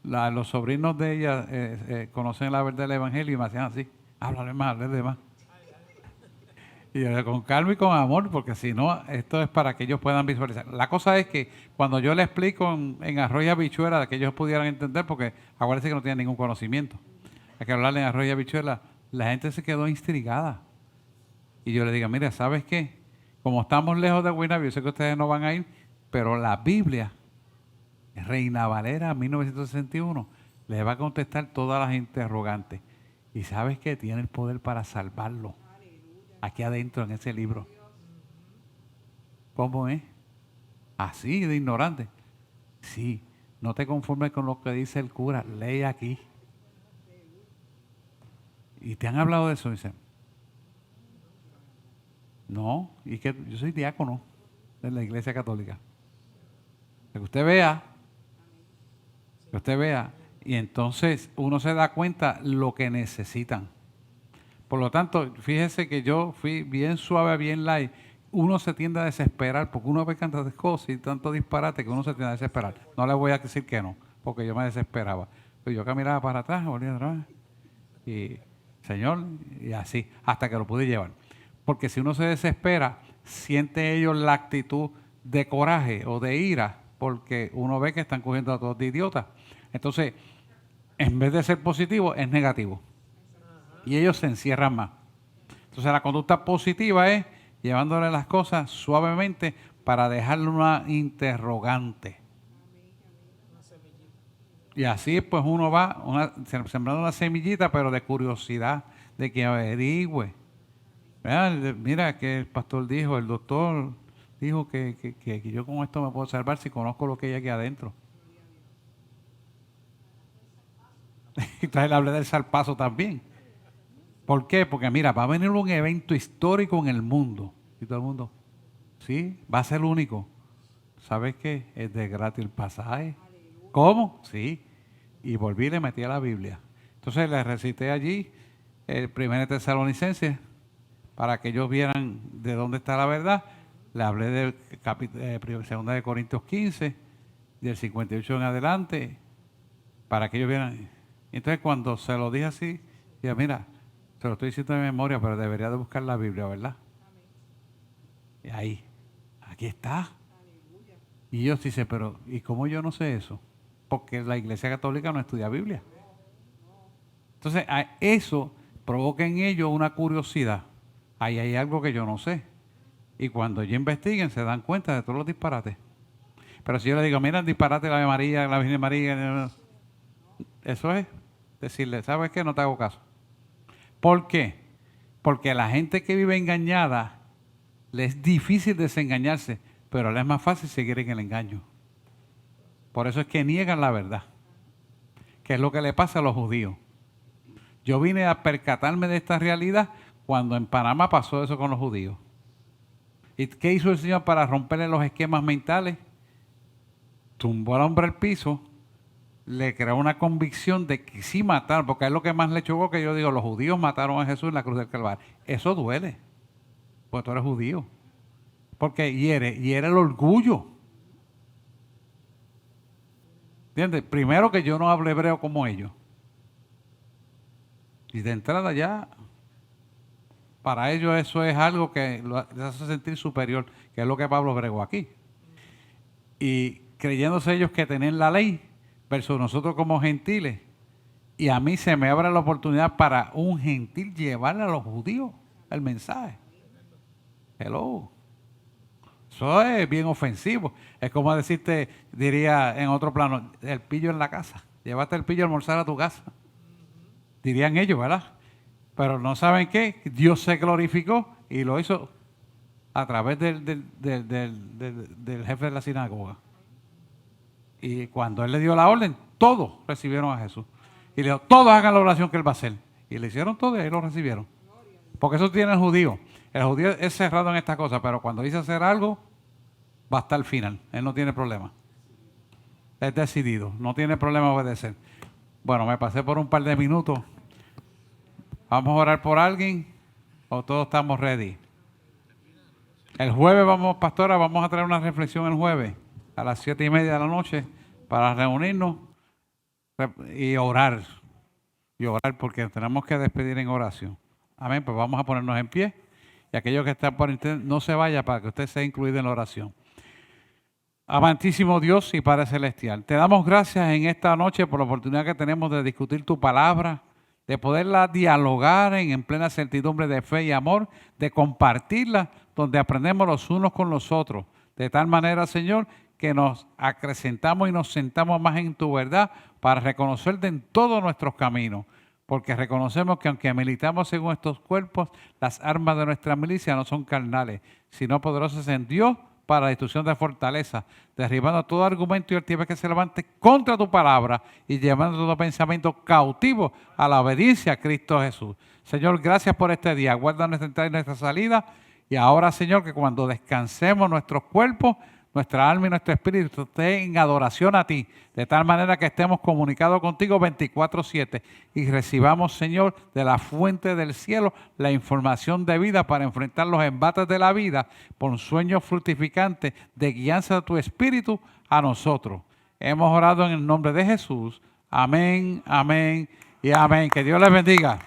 Los sobrinos de ella conocen la verdad del Evangelio y me hacían así, háblale más. Y yo, con calma y con amor, porque si no, esto es para que ellos puedan visualizar. La cosa es que cuando yo le explico en arroz y habichuela, que ellos pudieran entender, porque acuérdense que no tienen ningún conocimiento. Hay que hablarle en arroz y habichuela. La gente se quedó intrigada. Y yo le digo, mira, ¿sabes qué? Como estamos lejos de Guaynabo, yo sé que ustedes no van a ir, pero la Biblia, Reina Valera 1961, les va a contestar todas las interrogantes. Y ¿sabes qué? Tiene el poder para salvarlo. Aquí adentro en ese libro. ¿Cómo es? Así de ignorante. Sí, no te conformes con lo que dice el cura, lee aquí. ¿Y te han hablado de eso? Dicen. No, y que yo soy diácono de la Iglesia Católica. Que usted vea, y entonces uno se da cuenta lo que necesitan. Por lo tanto, fíjese que yo fui bien suave, bien light. Uno se tiende a desesperar porque uno ve tantas cosas y tanto disparate que uno se tiende a desesperar. No le voy a decir que no, porque yo me desesperaba. Pero yo caminaba para atrás, volvía atrás. Y, Señor, y así, hasta que lo pude llevar. Porque si uno se desespera, siente ellos la actitud de coraje o de ira, porque uno ve que están cogiendo a todos de idiotas. Entonces, en vez de ser positivo, es negativo. Y ellos se encierran más. Entonces la conducta positiva es llevándole las cosas suavemente para dejarle una interrogante. Y así pues uno va sembrando una semillita, pero de curiosidad, de que averigüe. Mira que el pastor dijo, el doctor dijo que yo con esto me puedo salvar si conozco lo que hay aquí adentro. Entonces le hablé del zarpazo también. ¿Por qué? Porque mira, va a venir un evento histórico en el mundo. Y todo el mundo, sí, va a ser único. ¿Sabes qué? Es de gratis el pasaje. ¿Cómo? Sí. Y volví y le metí a la Biblia. Entonces le recité allí el 1 Tesalonicenses para que ellos vieran de dónde está la verdad. Le hablé del 2 de Corintios 15, del 58 en adelante, para que ellos vieran. Entonces cuando se lo dije así, dije, mira, se lo estoy diciendo de memoria, pero debería de buscar la Biblia, ¿verdad? Y ahí, aquí está. Y ellos dicen, pero ¿y cómo yo no sé eso? Porque la Iglesia Católica no estudia Biblia. Entonces, eso provoca en ellos una curiosidad. Ahí hay algo que yo no sé. Y cuando ellos investiguen, se dan cuenta de todos los disparates. Pero si yo le digo, mira el disparate de la Ave María, la Virgen María, eso es decirle, ¿sabes qué? No te hago caso. ¿Por qué? Porque la gente que vive engañada, le es difícil desengañarse, pero le es más fácil seguir en el engaño. Por eso es que niegan la verdad, que es lo que le pasa a los judíos. Yo vine a percatarme de esta realidad cuando en Panamá pasó eso con los judíos. ¿Y qué hizo el Señor para romperle los esquemas mentales? Tumbó al hombre al piso, le creó una convicción de que sí mataron, porque es lo que más le chocó, que yo digo, los judíos mataron a Jesús en la cruz del Calvario. Eso duele, porque tú eres judío. Porque hiere el orgullo. ¿Entiendes? Primero que yo no hablo hebreo como ellos. Y de entrada ya, para ellos eso es algo que les hace sentir superior, que es lo que Pablo bregó aquí. Y creyéndose ellos que tienen la ley, versus nosotros como gentiles. Y a mí se me abre la oportunidad para un gentil llevarle a los judíos el mensaje. Hello. Eso es bien ofensivo. Es como decirte, diría en otro plano, el pillo en la casa. Llévate el pillo a almorzar a tu casa. Dirían ellos, ¿verdad? Pero no saben qué. Dios se glorificó y lo hizo a través del jefe de la sinagoga. Y cuando él le dio la orden, todos recibieron a Jesús. Y le dijo, todos hagan la oración que él va a hacer. Y le hicieron todo y ahí lo recibieron. Porque eso tiene el judío. El judío es cerrado en estas cosas, pero cuando dice hacer algo, va hasta el final. Él no tiene problema. Es decidido, no tiene problema obedecer. Bueno, me pasé por un par de minutos. ¿Vamos a orar por alguien o todos estamos ready? El jueves pastora, vamos a traer una reflexión el jueves a las 7:30 de la noche para reunirnos y orar. Y orar porque tenemos que despedir en oración. Amén, pues vamos a ponernos en pie. Y aquellos que están por internet, no se vaya para que usted sea incluido en la oración. Amantísimo Dios y Padre Celestial, te damos gracias en esta noche por la oportunidad que tenemos de discutir tu palabra, de poderla dialogar en plena certidumbre de fe y amor, de compartirla donde aprendemos los unos con los otros. De tal manera, Señor, que nos acrecentamos y nos sentamos más en tu verdad para reconocerte en todos nuestros caminos. Porque reconocemos que aunque militamos según estos cuerpos, las armas de nuestra milicia no son carnales, sino poderosas en Dios para la destrucción de fortaleza, derribando todo argumento y altivez que se levante contra tu palabra y llevando todo pensamiento cautivo a la obediencia a Cristo Jesús. Señor, gracias por este día. Guarda nuestra entrada y nuestra salida. Y ahora, Señor, que cuando descansemos nuestros cuerpos, nuestra alma y nuestro espíritu esté en adoración a ti, de tal manera que estemos comunicados contigo 24/7 y recibamos, Señor, de la fuente del cielo la información de vida para enfrentar los embates de la vida por un sueño fructificante de guianza de tu espíritu a nosotros. Hemos orado en el nombre de Jesús. Amén, amén y amén. Que Dios les bendiga.